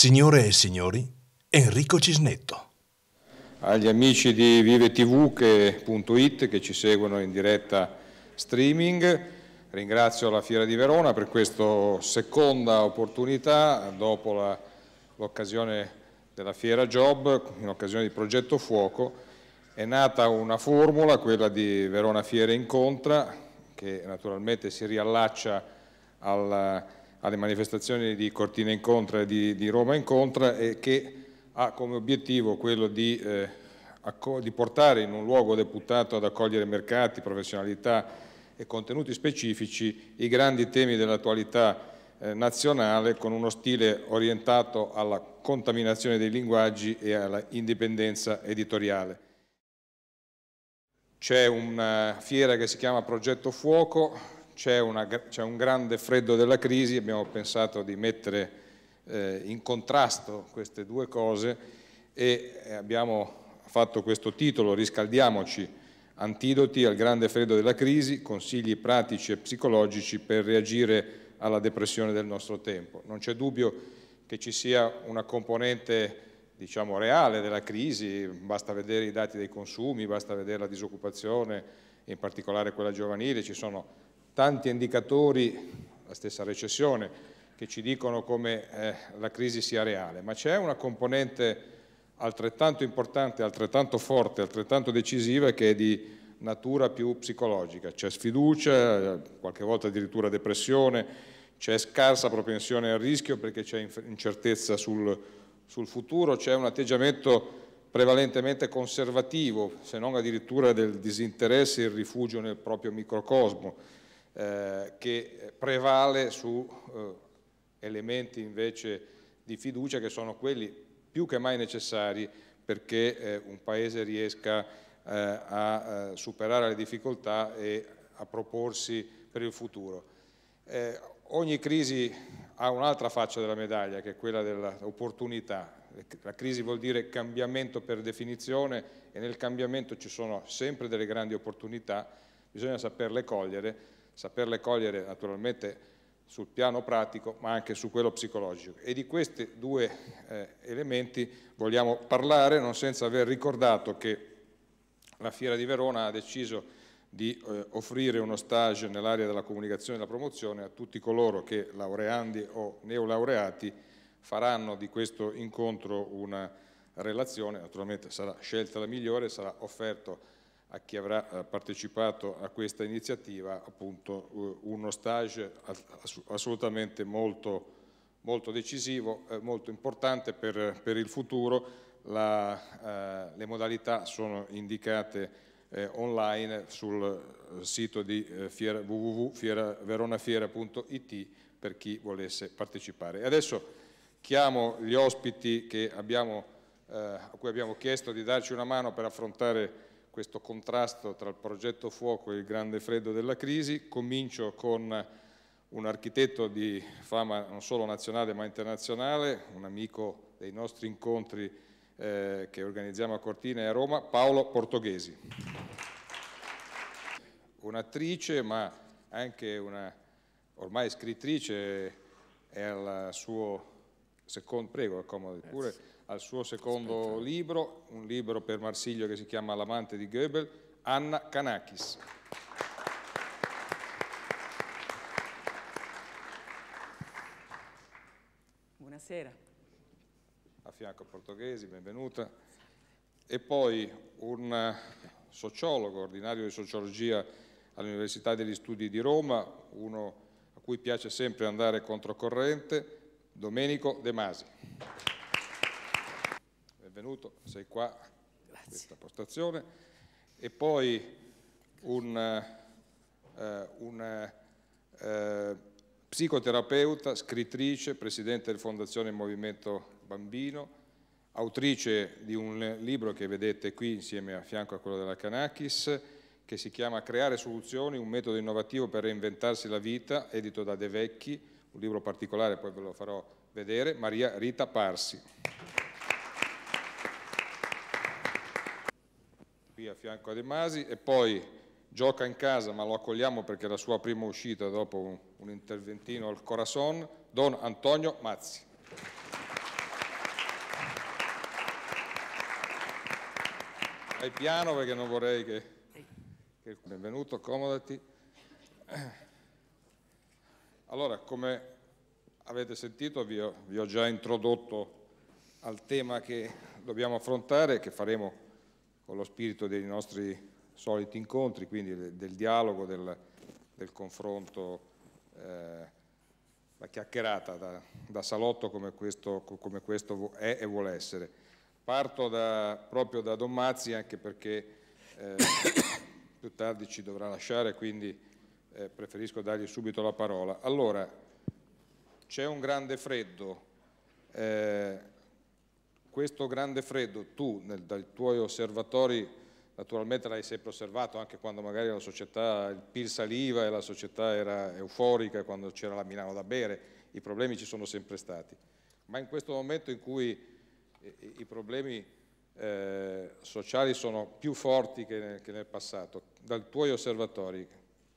Signore e signori, Enrico Cisnetto. Agli amici di vivetv.it che ci seguono in diretta streaming, ringrazio la Fiera di Verona per questa seconda opportunità dopo l'occasione della Fiera Job, in occasione di Progetto Fuoco. È nata una formula, quella di Verona Fiera Incontra, che naturalmente si riallaccia alle manifestazioni di Cortina Incontra e di Roma Incontra e che ha come obiettivo quello di portare in un luogo deputato ad accogliere mercati, professionalità e contenuti specifici i grandi temi dell'attualità nazionale con uno stile orientato alla contaminazione dei linguaggi e alla indipendenza editoriale. C'è una fiera che si chiama Progetto Fuoco, c'è un grande freddo della crisi, abbiamo pensato di mettere in contrasto queste due cose e abbiamo fatto questo titolo, Riscaldiamoci, antidoti al grande freddo della crisi, consigli pratici e psicologici per reagire alla depressione del nostro tempo. Non c'è dubbio che ci sia una componente diciamo reale della crisi, basta vedere i dati dei consumi, basta vedere la disoccupazione, in particolare quella giovanile, ci sono tanti indicatori, la stessa recessione, che ci dicono come la crisi sia reale, ma c'è una componente altrettanto importante, altrettanto forte, altrettanto decisiva che è di natura più psicologica. C'è sfiducia, qualche volta addirittura depressione, c'è scarsa propensione al rischio perché c'è incertezza sul futuro, c'è un atteggiamento prevalentemente conservativo, se non addirittura del disinteresse e il rifugio nel proprio microcosmo, che prevale su elementi invece di fiducia che sono quelli più che mai necessari perché un Paese riesca a superare le difficoltà e a proporsi per il futuro. Ogni crisi ha un'altra faccia della medaglia che è quella dell'opportunità. La crisi vuol dire cambiamento per definizione e nel cambiamento ci sono sempre delle grandi opportunità, bisogna saperle cogliere naturalmente sul piano pratico ma anche su quello psicologico e di questi due elementi vogliamo parlare non senza aver ricordato che la Fiera di Verona ha deciso di offrire uno stage nell'area della comunicazione e della promozione a tutti coloro che, laureandi o neolaureati, faranno di questo incontro una relazione, naturalmente sarà scelta la migliore, sarà offerto a chi avrà partecipato a questa iniziativa appunto uno stage assolutamente molto decisivo, molto importante per il futuro. Le modalità sono indicate online sul sito di www.veronafiera.it per chi volesse partecipare. E adesso chiamo gli ospiti a cui abbiamo chiesto di darci una mano per affrontare questo contrasto tra il progetto fuoco e il grande freddo della crisi. Comincio con un architetto di fama non solo nazionale ma internazionale, un amico dei nostri incontri che organizziamo a Cortina e a Roma, Paolo Portoghesi. Un'attrice ma anche una ormai scrittrice, è al suo secondo, prego, accomodi pure, al suo secondo libro, un libro per Marsilio che si chiama L'amante di Goebbels, Anna Kanakis. Buonasera. A fianco a Portoghesi, benvenuta. E poi un sociologo, ordinario di sociologia all'Università degli Studi di Roma, uno a cui piace sempre andare controcorrente, Domenico De Masi. Benvenuto, sei qua in questa postazione. E poi un psicoterapeuta, scrittrice, presidente della Fondazione Movimento Bambino, autrice di un libro che vedete qui insieme a fianco a quello della Kanakis, che si chiama Creare soluzioni, un metodo innovativo per reinventarsi la vita, edito da De Vecchi, un libro particolare, poi ve lo farò vedere, Maria Rita Parsi. Qui a fianco a De Masi, e poi gioca in casa, ma lo accogliamo perché è la sua prima uscita dopo un interventino al Corazon, Don Antonio Mazzi. Vai piano perché non vorrei che... Benvenuto, accomodati. Allora, come avete sentito, vi ho già introdotto al tema che dobbiamo affrontare, che faremo con lo spirito dei nostri soliti incontri, quindi del dialogo, del confronto, la chiacchierata da salotto come questo è e vuole essere. Parto proprio da Don Mazzi, anche perché più tardi ci dovrà lasciare, quindi preferisco dargli subito la parola. Allora, c'è un grande freddo. Questo grande freddo tu, dai tuoi osservatori, naturalmente l'hai sempre osservato anche quando magari la società, il PIL saliva e la società era euforica, quando c'era la Milano da bere, i problemi ci sono sempre stati. Ma in questo momento in cui i problemi sociali sono più forti che nel passato, dai tuoi osservatori,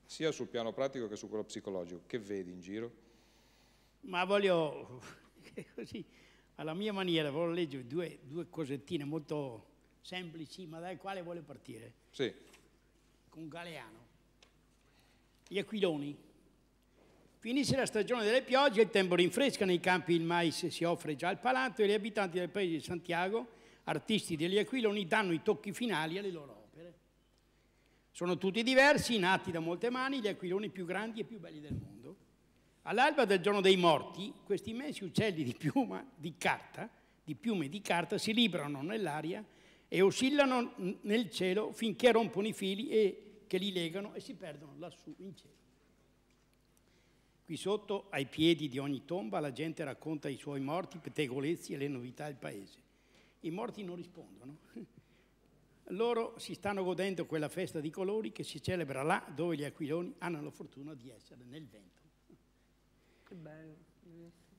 sia sul piano pratico che su quello psicologico, che vedi in giro? Ma voglio, così, alla mia maniera, voglio leggere due cosettine molto semplici, ma dal quale voglio partire. Sì. Con Galeano. Gli aquiloni. Finisce la stagione delle piogge, il tempo rinfresca, nei campi il mais si offre già al palato e gli abitanti del paese di Santiago, artisti degli aquiloni, danno i tocchi finali alle loro opere. Sono tutti diversi, nati da molte mani, gli aquiloni più grandi e più belli del mondo. All'alba del giorno dei morti, questi immensi uccelli di piume di carta, si librano nell'aria e oscillano nel cielo finché rompono i fili che li legano e si perdono lassù in cielo. Qui sotto, ai piedi di ogni tomba, la gente racconta i suoi morti, pettegolezzi e le novità del paese. I morti non rispondono. Loro si stanno godendo quella festa di colori che si celebra là dove gli aquiloni hanno la fortuna di essere, nel vento. Che bello.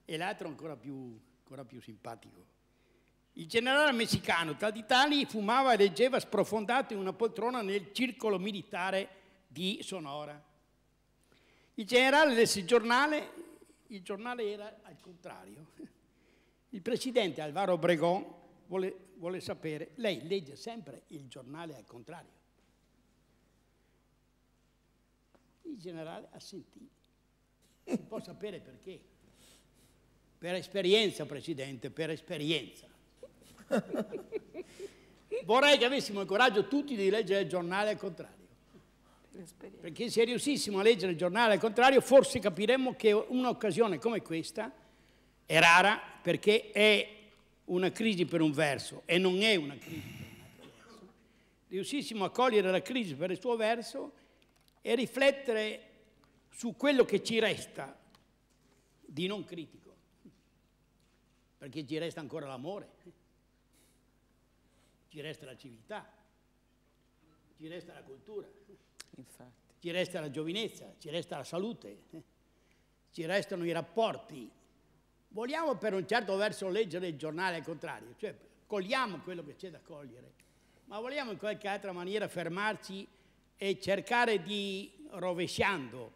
E l'altro ancora più simpatico. Il generale messicano Taditani fumava e leggeva sprofondato in una poltrona nel circolo militare di Sonora. Il generale lesse il giornale era al contrario. Il presidente Alvaro Obregón vuole sapere, lei legge sempre il giornale al contrario? Il generale assentì. Si può sapere perché? Per esperienza, Presidente, per esperienza. Vorrei che avessimo il coraggio tutti di leggere il giornale al contrario. Perché se riuscissimo a leggere il giornale al contrario, forse capiremmo che un'occasione come questa è rara, perché è una crisi per un verso e non è una crisi per un altro verso. Riuscissimo a cogliere la crisi per il suo verso e riflettere su quello che ci resta di non critico, perché ci resta ancora l'amore, ci resta la civiltà, ci resta la cultura, Infatti. ci resta la giovinezza, ci resta la salute, ci restano i rapporti. Vogliamo per un certo verso leggere il giornale al contrario, cioè cogliamo quello che c'è da cogliere, ma vogliamo in qualche altra maniera fermarci e cercare di, rovesciando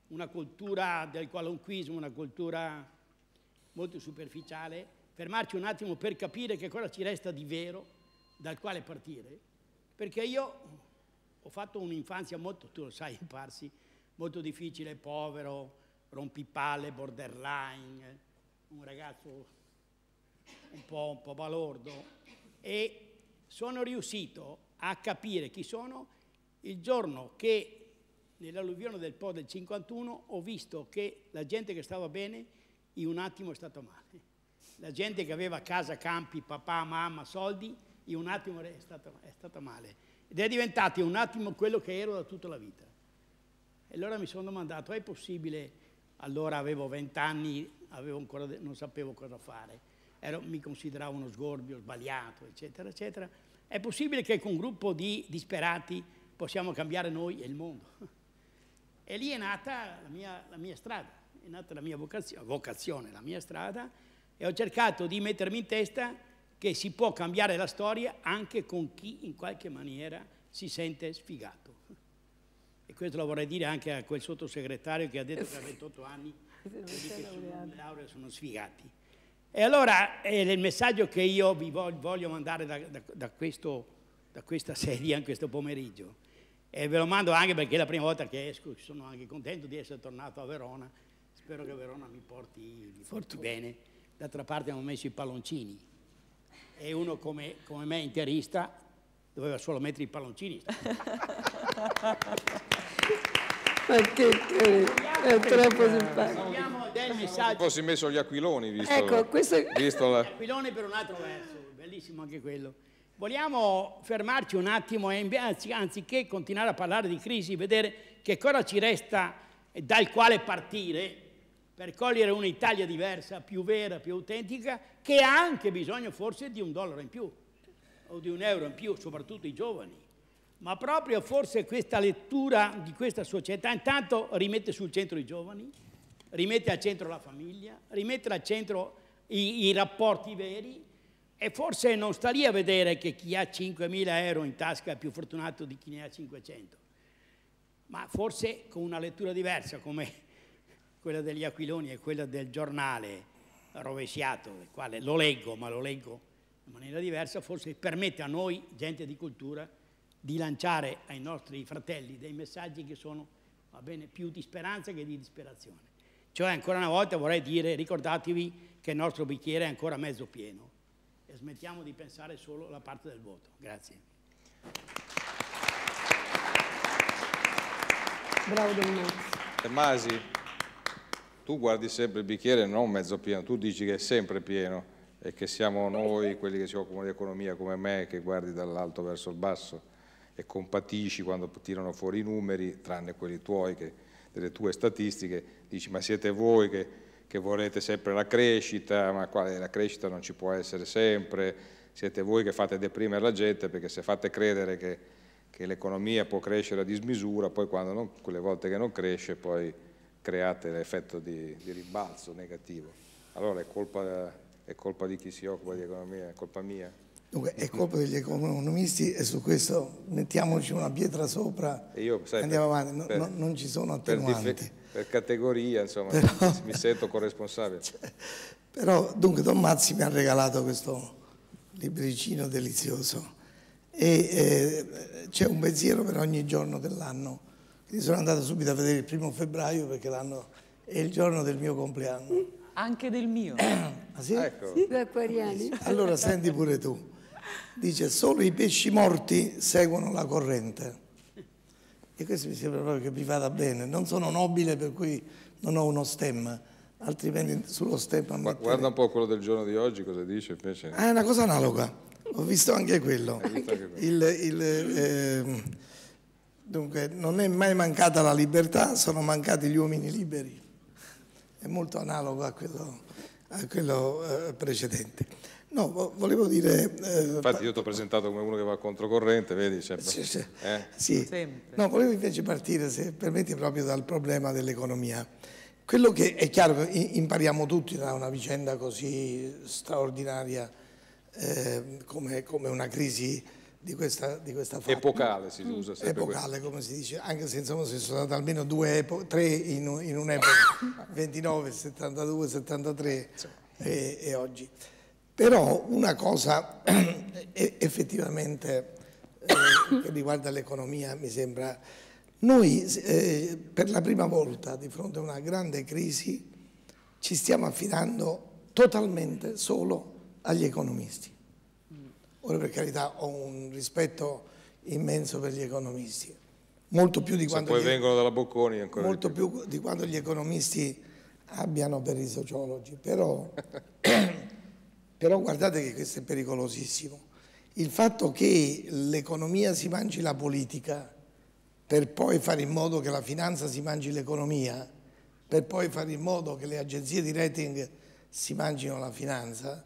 una cultura del qualunquismo, una cultura molto superficiale, fermarci un attimo per capire che cosa ci resta di vero dal quale partire. Perché io ho fatto un'infanzia molto, tu lo sai, Parsi, molto difficile, povero, rompipalle, borderline, un ragazzo un po' balordo, e sono riuscito a capire chi sono il giorno che nell'alluvione del Po del 51 ho visto che la gente che stava bene in un attimo è stata male. La gente che aveva casa, campi, papà, mamma, soldi, in un attimo è stata male. Ed è diventato in un attimo quello che ero da tutta la vita. E allora mi sono domandato, è possibile? Allora avevo 20 anni, non sapevo cosa fare, mi consideravo uno sgorbio, sbagliato, eccetera, eccetera. È possibile che con un gruppo di disperati possiamo cambiare noi e il mondo? E lì è nata la mia strada, è nata la mia vocazione, la mia strada, e ho cercato di mettermi in testa che si può cambiare la storia anche con chi in qualche maniera si sente sfigato. E questo lo vorrei dire anche a quel sottosegretario che ha detto che a 28 anni di laurea sono sfigati. E allora il messaggio che io vi voglio mandare da questo da questa sedia in questo pomeriggio. E ve lo mando anche perché è la prima volta che esco, sono anche contento di essere tornato a Verona. Spero che Verona mi porti bene. D'altra parte hanno messo i palloncini e uno come me interista doveva solo mettere i palloncini. Ma che è troppo simpatico. Abbiamo del messaggio. Poi si è messo gli aquiloni, visto, Ecco, questo è... visto la... Aquilone per un altro verso, bellissimo anche quello. Vogliamo fermarci un attimo e anziché continuare a parlare di crisi, vedere che cosa ci resta dal quale partire per cogliere un'Italia diversa, più vera, più autentica, che ha anche bisogno forse di $1 in più o di €1 in più, soprattutto i giovani. Ma proprio forse questa lettura di questa società intanto rimette sul centro i giovani, rimette al centro la famiglia, rimette al centro i rapporti veri e forse non sta lì a vedere che chi ha 5.000 euro in tasca è più fortunato di chi ne ha 500, ma forse con una lettura diversa come quella degli aquiloni e quella del giornale rovesciato, il quale lo leggo, ma lo leggo in maniera diversa, forse permette a noi, gente di cultura, di lanciare ai nostri fratelli dei messaggi che sono, va bene, più di speranza che di disperazione. Cioè, ancora una volta vorrei dire, ricordatevi che il nostro bicchiere è ancora mezzo pieno e smettiamo di pensare solo alla parte del voto. Grazie. Bravo Domenico. Masi, tu guardi sempre il bicchiere non mezzo pieno, tu dici che è sempre pieno e che siamo noi, quelli che si occupano di economia come me, che guardi dall'alto verso il basso e compatisci quando tirano fuori i numeri, tranne quelli tuoi, delle tue statistiche, dici ma siete voi che vorrete sempre la crescita, ma la crescita non ci può essere sempre, siete voi che fate deprimere la gente, perché se fate credere che l'economia può crescere a dismisura, poi quelle volte che non cresce, poi create l'effetto di rimbalzo negativo. Allora è colpa di chi si occupa di economia, è colpa mia. Dunque, è colpa degli economisti e su questo mettiamoci una pietra sopra e andiamo avanti, non ci sono attenuanti. Per categoria, insomma, mi sento corresponsabile. Però, dunque, Don Mazzi mi ha regalato questo libricino delizioso e c'è un pensiero per ogni giorno dell'anno. Quindi sono andato subito a vedere il 1° febbraio perché l'anno è il giorno del mio compleanno. Anche del mio. Ah, sì? Ecco. Sì, da acquariani. Allora senti pure tu. Dice, solo i pesci morti seguono la corrente. E questo mi sembra proprio che vi vada bene. Non sono nobile, per cui non ho uno stemma, altrimenti sullo stemma mettere... Guarda un po' quello del giorno di oggi, cosa dice invece? Ah, è una cosa analoga. Ho visto anche quello. Dunque, non è mai mancata la libertà, sono mancati gli uomini liberi. È molto analogo a quello precedente. No, volevo dire... Infatti io ti ho presentato come uno che va controcorrente, vedi? Sempre. Sì. Sempre. No, volevo invece partire, se permetti, proprio dal problema dell'economia. Quello che è chiaro che impariamo tutti da una vicenda così straordinaria come una crisi di questa fatta. Epocale si usa sempre. Epocale, come si dice, anche se insomma si sono state almeno tre in un'epoca, 29, 72, 73 e oggi. Però una cosa effettivamente che riguarda l'economia mi sembra, noi per la prima volta di fronte a una grande crisi ci stiamo affidando totalmente solo agli economisti. Ora per carità ho un rispetto immenso per gli economisti, molto più di quanto poi vengono dalla Bocconi ancora molto più di quanto gli economisti abbiano per i sociologi, però guardate che questo è pericolosissimo. Il fatto che l'economia si mangi la politica per poi fare in modo che la finanza si mangi l'economia, per poi fare in modo che le agenzie di rating si mangino la finanza,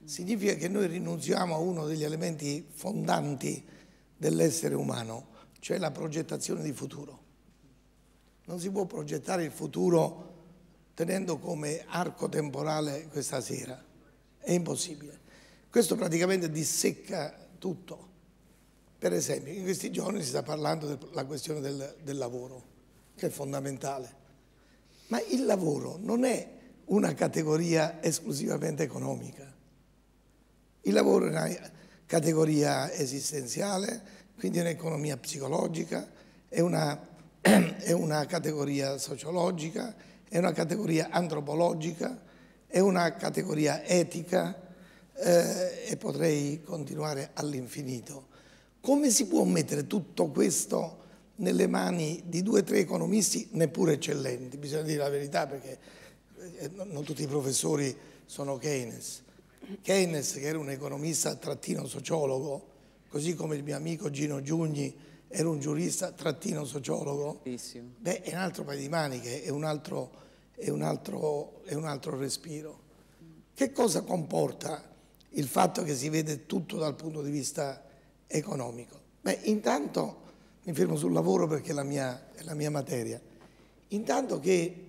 significa che noi rinunziamo a uno degli elementi fondanti dell'essere umano, cioè la progettazione di futuro. Non si può progettare il futuro tenendo come arco temporale questa sera. È impossibile. Questo praticamente dissecca tutto. Per esempio, in questi giorni si sta parlando della questione del lavoro, che è fondamentale. Ma il lavoro non è una categoria esclusivamente economica. Il lavoro categoria esistenziale, quindi un'economia psicologica, è una categoria sociologica, è una categoria antropologica, è una categoria etica e potrei continuare all'infinito. Come si può mettere tutto questo nelle mani di 2 o 3 economisti neppure eccellenti? Bisogna dire la verità, perché non tutti i professori sono Keynes. Keynes, che era un economista trattino sociologo, così come il mio amico Gino Giugni era un giurista trattino sociologo, beh, è un altro paio di maniche, è un altro respiro. Che cosa comporta il fatto che si vede tutto dal punto di vista economico? Beh, intanto, mi fermo sul lavoro perché è la mia materia, intanto che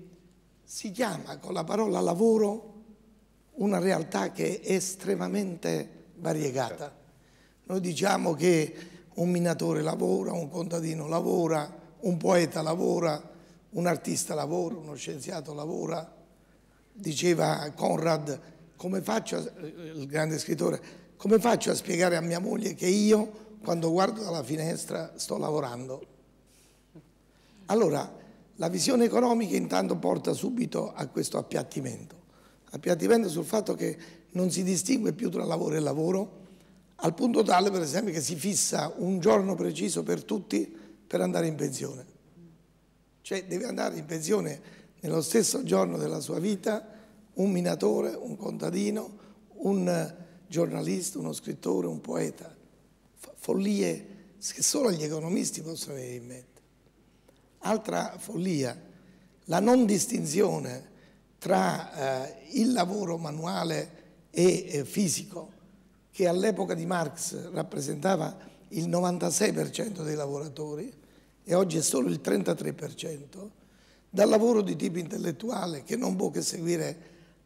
si chiama con la parola lavoro una realtà che è estremamente variegata. Noi diciamo che un minatore lavora, un contadino lavora, un poeta lavora, un artista lavora, uno scienziato lavora. Diceva Conrad, il grande scrittore, come faccio a spiegare a mia moglie che io, quando guardo dalla finestra, sto lavorando? Allora, la visione economica intanto porta subito a questo appiattimento sul fatto che non si distingue più tra lavoro e lavoro, al punto tale, per esempio, che si fissa un giorno preciso per tutti per andare in pensione. Cioè deve andare in pensione nello stesso giorno della sua vita un minatore, un contadino, un giornalista, uno scrittore, un poeta. Follie che solo gli economisti possono venire in mente. Altra follia, la non distinzione tra il lavoro manuale e fisico, che all'epoca di Marx rappresentava il 96% dei lavoratori e oggi è solo il 33%, dal lavoro di tipo intellettuale che non può che seguire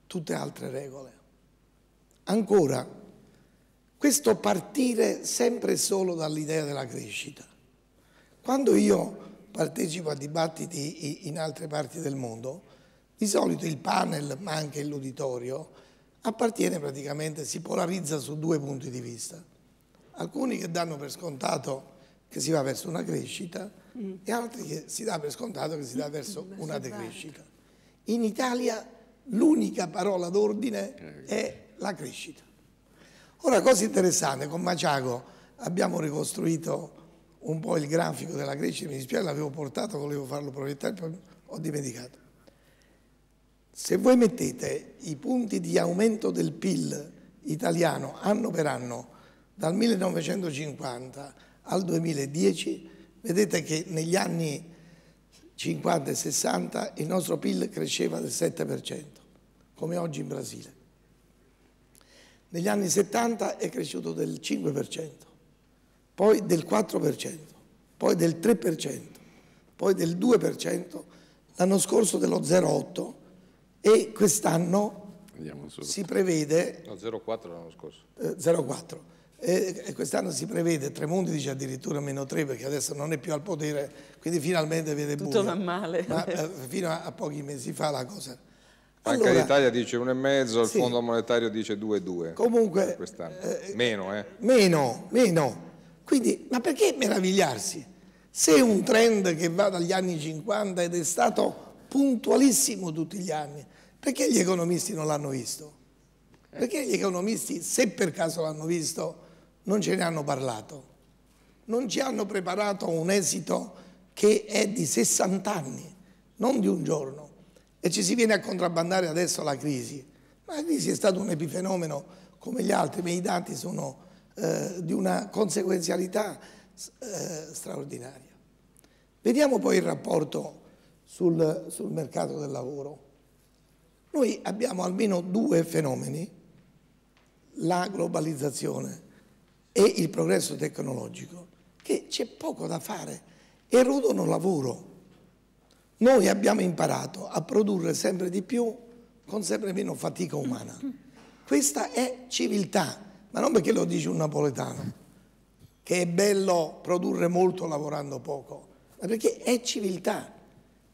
tutte altre regole. Ancora, questo partire sempre e solo dall'idea della crescita. Quando io partecipo a dibattiti in altre parti del mondo, di solito il panel, ma anche l'uditorio, appartiene praticamente, si polarizza su 2 punti di vista. Alcuni che danno per scontato che si va verso una crescita e altri che si dà per scontato che si va verso una decrescita. In Italia l'unica parola d'ordine è la crescita. Ora, cosa interessante, con Maciago abbiamo ricostruito un po' il grafico della crescita, mi dispiace, l'avevo portato, volevo farlo proiettare, poi ho dimenticato. Se voi mettete i punti di aumento del PIL italiano anno per anno dal 1950 al 2010, vedete che negli anni 50 e 60 il nostro PIL cresceva del 7%, come oggi in Brasile. Negli anni 70 è cresciuto del 5%, poi del 4%, poi del 3%, poi del 2%, l'anno scorso dello 0,8%, e quest'anno si prevede... No, 0,4 l'anno scorso. 0,4. E quest'anno si prevede, Tremonti dice addirittura -3 perché adesso non è più al potere, quindi finalmente vede buio. Tutto va male. Ma fino a pochi mesi fa la cosa... Anche Allora, l'Italia dice 1,5, il sì. Fondo Monetario dice 2,2. Comunque... Quest'anno. Meno. Meno. Quindi, ma perché meravigliarsi? Se è un trend che va dagli anni 50 ed è stato puntualissimo tutti gli anni, perché gli economisti non l'hanno visto? Perché gli economisti, se per caso l'hanno visto, non ce ne hanno parlato? Non ci hanno preparato un esito che è di 60 anni, non di un giorno. E ci si viene a contrabbandare adesso la crisi. Ma la crisi è stato un epifenomeno come gli altri, ma i dati sono di una conseguenzialità straordinaria. Vediamo poi il rapporto sul mercato del lavoro. Noi abbiamo almeno 2 fenomeni, la globalizzazione e il progresso tecnologico, che c'è poco da fare, erodono lavoro. Noi abbiamo imparato a produrre sempre di più con sempre meno fatica umana. Questa è civiltà, ma non perché lo dice un napoletano, che è bello produrre molto lavorando poco, ma perché è civiltà.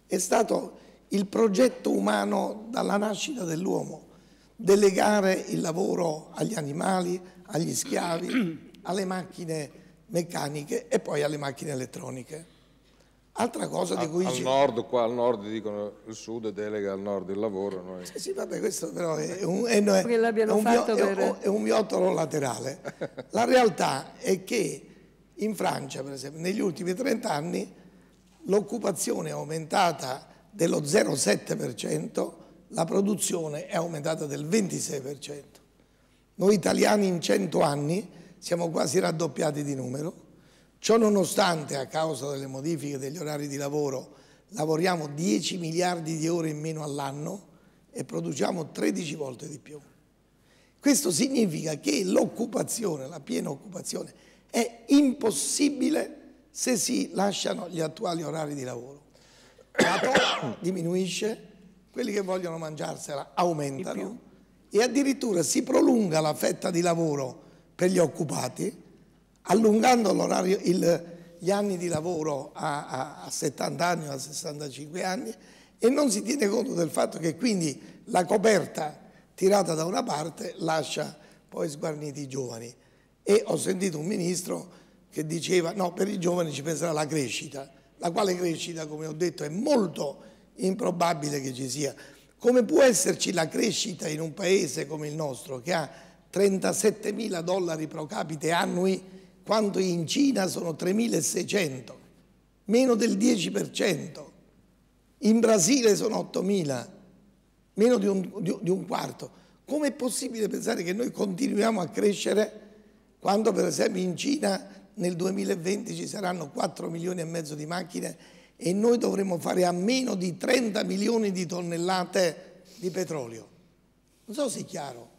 È stato il progetto umano dalla nascita dell'uomo, delegare il lavoro agli animali, agli schiavi, alle macchine meccaniche e poi alle macchine elettroniche. Altra cosa di cui... Al nord, qua al nord dicono il sud delega al nord il lavoro. Noi... Sì, vabbè, questo però è un viottolo laterale. La realtà è che in Francia, per esempio, negli ultimi 30 anni l'occupazione è aumentata dello 0,7%, la produzione è aumentata del 26%. Noi italiani in 100 anni siamo quasi raddoppiati di numero. Ciò nonostante, a causa delle modifiche degli orari di lavoro, lavoriamo 10 miliardi di ore in meno all'anno e produciamo 13 volte di più. Questo significa che l'occupazione, la piena occupazione, è impossibile se si lasciano gli attuali orari di lavoro. La torta diminuisce, quelli che vogliono mangiarsela aumentano e addirittura si prolunga la fetta di lavoro per gli occupati, allungando l'orario, gli anni di lavoro a 70 anni o a 65 anni e non si tiene conto del fatto che quindi la coperta tirata da una parte lascia poi sguarniti i giovani. E ho sentito un ministro che diceva no, per i giovani ci penserà la crescita, la quale crescita, come ho detto, è molto improbabile che ci sia. Come può esserci la crescita in un paese come il nostro che ha $37.000 pro capite annui quando in Cina sono 3.600, meno del 10%, in Brasile sono 8.000, meno di un quarto. Com'è possibile pensare che noi continuiamo a crescere quando per esempio in Cina nel 2020 ci saranno 4 milioni e mezzo di macchine e noi dovremo fare a meno di 30 milioni di tonnellate di petrolio? Non so se è chiaro.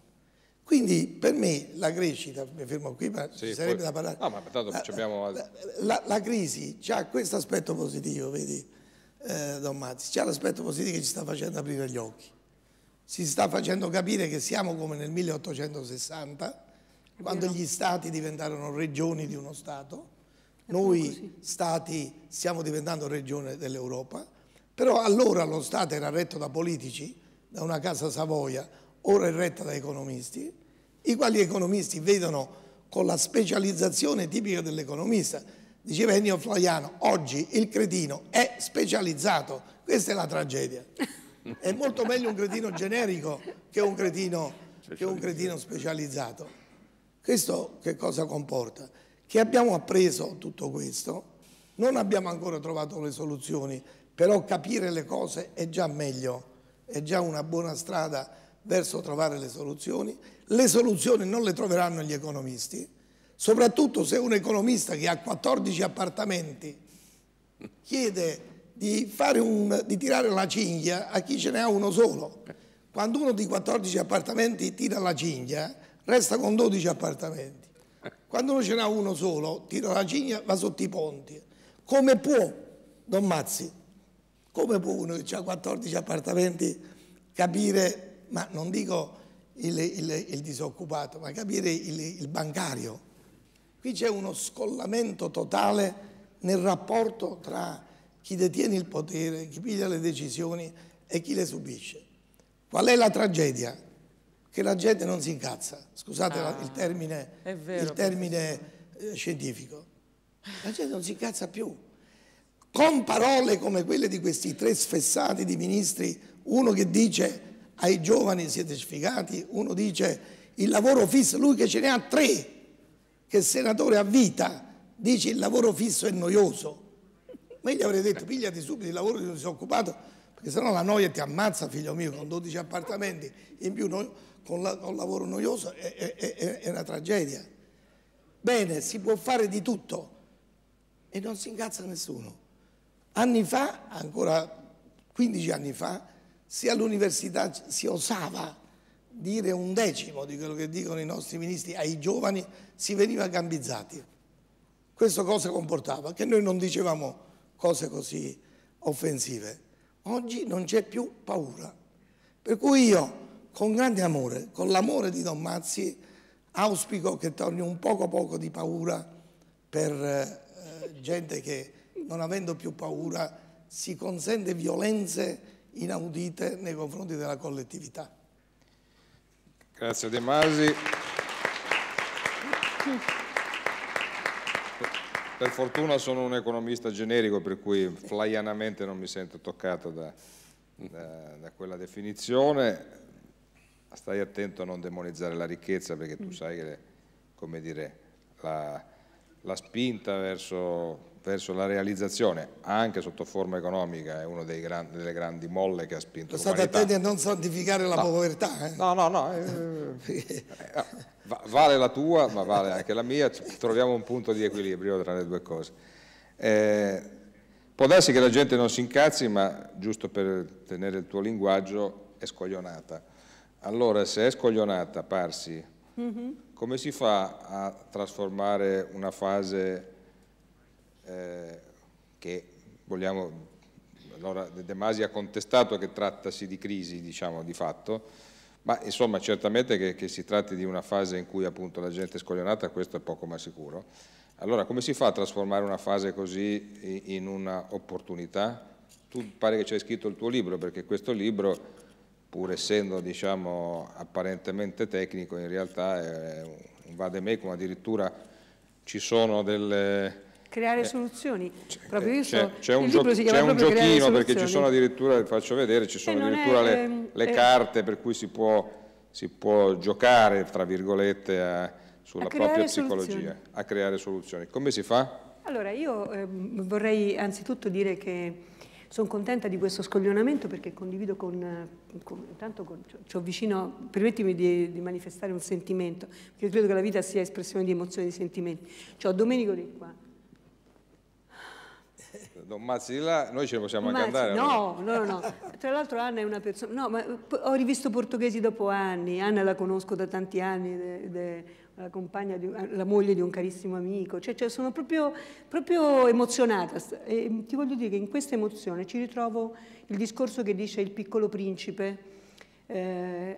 Quindi per me la crescita, mi fermo qui, ma ci sarebbe da parlare. No, ma tanto abbiamo... la crisi ha questo aspetto positivo, vedi, Don Mazzi, c'ha l'aspetto positivo che ci sta facendo aprire gli occhi. Si sta facendo capire che siamo come nel 1860, quando gli stati diventarono regioni di uno Stato. Noi stati stiamo diventando regione dell'Europa, però allora lo Stato era retto da politici, da una casa Savoia, ora è retta da economisti, i quali economisti vedono con la specializzazione tipica dell'economista. Diceva Ennio Flaiano, oggi il cretino è specializzato, questa è la tragedia. È molto meglio un cretino generico che un cretino specializzato. Questo che cosa comporta? Che abbiamo appreso tutto questo, non abbiamo ancora trovato le soluzioni, però capire le cose è già meglio, è già una buona strada verso trovare le soluzioni. Le soluzioni non le troveranno gli economisti, soprattutto se un economista che ha 14 appartamenti chiede di tirare la cinghia a chi ce ne ha uno solo. Quando uno di 14 appartamenti tira la cinghia, resta con 12 appartamenti. Quando uno ce n'ha uno solo, tira la cinghia, va sotto i ponti. Come può, Don Mazzi, come può uno che ha 14 appartamenti capire, ma non dico il disoccupato, ma capire il bancario? Qui c'è uno scollamento totale nel rapporto tra chi detiene il potere, chi piglia le decisioni e chi le subisce. Qual è la tragedia? Che la gente non si incazza, scusate il termine scientifico. La gente non si incazza più. Con parole come quelle di questi 3 sfessati di ministri, uno che dice ai giovani siete sfigati, uno dice il lavoro fisso, lui che ce ne ha 3, che è senatore a vita, dice il lavoro fisso è noioso. Ma io gli avrei detto pigliati subito il lavoro di un disoccupato, perché sennò la noia ti ammazza, figlio mio, con 12 appartamenti in più con lavoro noioso è una tragedia. Bene, si può fare di tutto e non si incazza nessuno. Anni fa, ancora 15 anni fa, se all'università si osava dire 1/10 di quello che dicono i nostri ministri ai giovani, si veniva gambizzati. Questo cosa comportava? Che noi non dicevamo cose così offensive. Oggi non c'è più paura. Per cui io, con grande amore, con l'amore di Don Mazzi, auspico che torni un poco di paura per gente che, non avendo più paura, si consente violenze inaudite nei confronti della collettività. Grazie De Masi. Per fortuna sono un economista generico, per cui flaianamente non mi sento toccato da quella definizione. Stai attento a non demonizzare la ricchezza, perché tu sai che, come dire, la spinta verso la realizzazione, anche sotto forma economica, è una delle grandi molle che ha spinto l'umanità. State attenti a non santificare la povertà. No. Vale la tua, ma vale anche la mia, troviamo un punto di equilibrio tra le due cose. Può darsi che la gente non si incazzi, ma giusto per tenere il tuo linguaggio, è scoglionata. Allora, se è scoglionata, Parsi, come si fa a trasformare una fase che vogliamo... Allora, De Masi ha contestato che trattasi di crisi, diciamo, di fatto, ma insomma certamente che si tratti di una fase in cui appunto la gente è scoglionata, questo è poco ma sicuro. Allora come si fa a trasformare una fase così in una opportunità? Tu pare che ci hai scritto il tuo libro, perché questo libro, pur essendo diciamo apparentemente tecnico, in realtà è un vademecum, addirittura ci sono delle... Creare soluzioni. C'è un giochino, perché ci sono addirittura, vi faccio vedere, ci sono addirittura le carte per cui si può giocare, tra virgolette, sulla propria psicologia, a creare soluzioni. Come si fa? Allora, io vorrei anzitutto dire che sono contenta di questo scoglionamento, perché condivido c'ho vicino, permettimi di manifestare un sentimento, perché credo che la vita sia espressione di emozioni e di sentimenti. C'ho Domenico di qua. Don Mazzi di là, noi ce ne possiamo anche andare. No. Tra l'altro Anna è una persona... No, ma ho rivisto Portoghesi dopo anni. Anna la conosco da tanti anni, la compagna, la moglie di un carissimo amico. Cioè sono proprio emozionata. E ti voglio dire che in questa emozione ci ritrovo il discorso che dice il Piccolo Principe.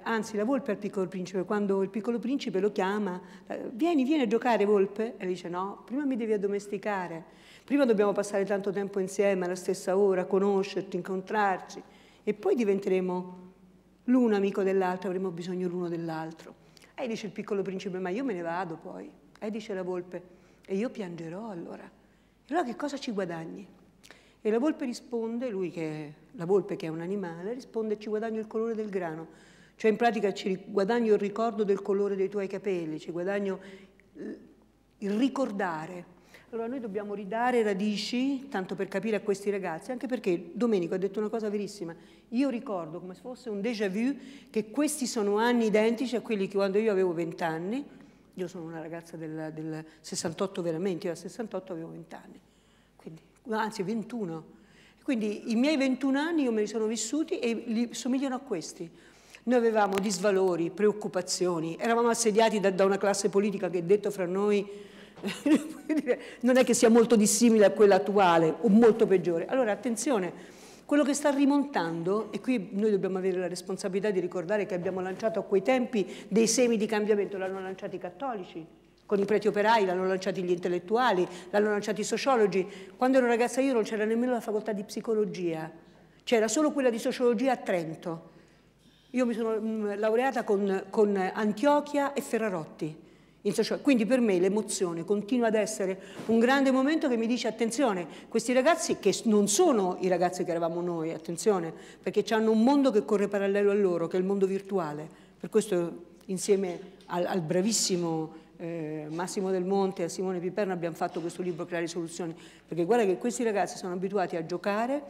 Anzi, la volpe al Piccolo Principe, quando il Piccolo Principe lo chiama, vieni a giocare, volpe, e dice no, prima mi devi addomesticare. Prima dobbiamo passare tanto tempo insieme, alla stessa ora, conoscerti, incontrarci, e poi diventeremo l'uno amico dell'altro, avremo bisogno l'uno dell'altro. E dice il Piccolo Principe, ma io me ne vado poi. E dice la volpe, e io piangerò allora. E allora che cosa ci guadagni? E la volpe risponde, la volpe che è un animale, risponde, ci guadagno il colore del grano. Cioè in pratica ci guadagno il ricordo del colore dei tuoi capelli, ci guadagno il ricordare. Allora noi dobbiamo ridare radici, tanto per capire a questi ragazzi, anche perché Domenico ha detto una cosa verissima. Io ricordo come se fosse un déjà vu che questi sono anni identici a quelli che quando io avevo 20 anni, io sono una ragazza del 68 veramente, io al 68 avevo 20 anni, quindi, anzi 21. Quindi i miei 21 anni io me li sono vissuti e somigliano a questi. Noi avevamo disvalori, preoccupazioni, eravamo assediati da una classe politica che, detto fra noi, non è che sia molto dissimile a quella attuale o molto peggiore. Allora attenzione, quello che sta rimontando, e qui noi dobbiamo avere la responsabilità di ricordare che abbiamo lanciato a quei tempi dei semi di cambiamento, l'hanno lanciati i cattolici, con i preti operai, l'hanno lanciati gli intellettuali, l'hanno lanciati i sociologi. Quando ero ragazza io non c'era nemmeno la facoltà di psicologia, c'era solo quella di sociologia a Trento. Io mi sono laureata con Antiochia e Ferrarotti. Quindi per me l'emozione continua ad essere un grande momento che mi dice attenzione, questi ragazzi che non sono i ragazzi che eravamo noi, attenzione, perché hanno un mondo che corre parallelo a loro, che è il mondo virtuale. Per questo insieme al bravissimo Massimo Del Monte e a Simone Piperno abbiamo fatto questo libro Creare Soluzioni, perché guarda che questi ragazzi sono abituati a giocare,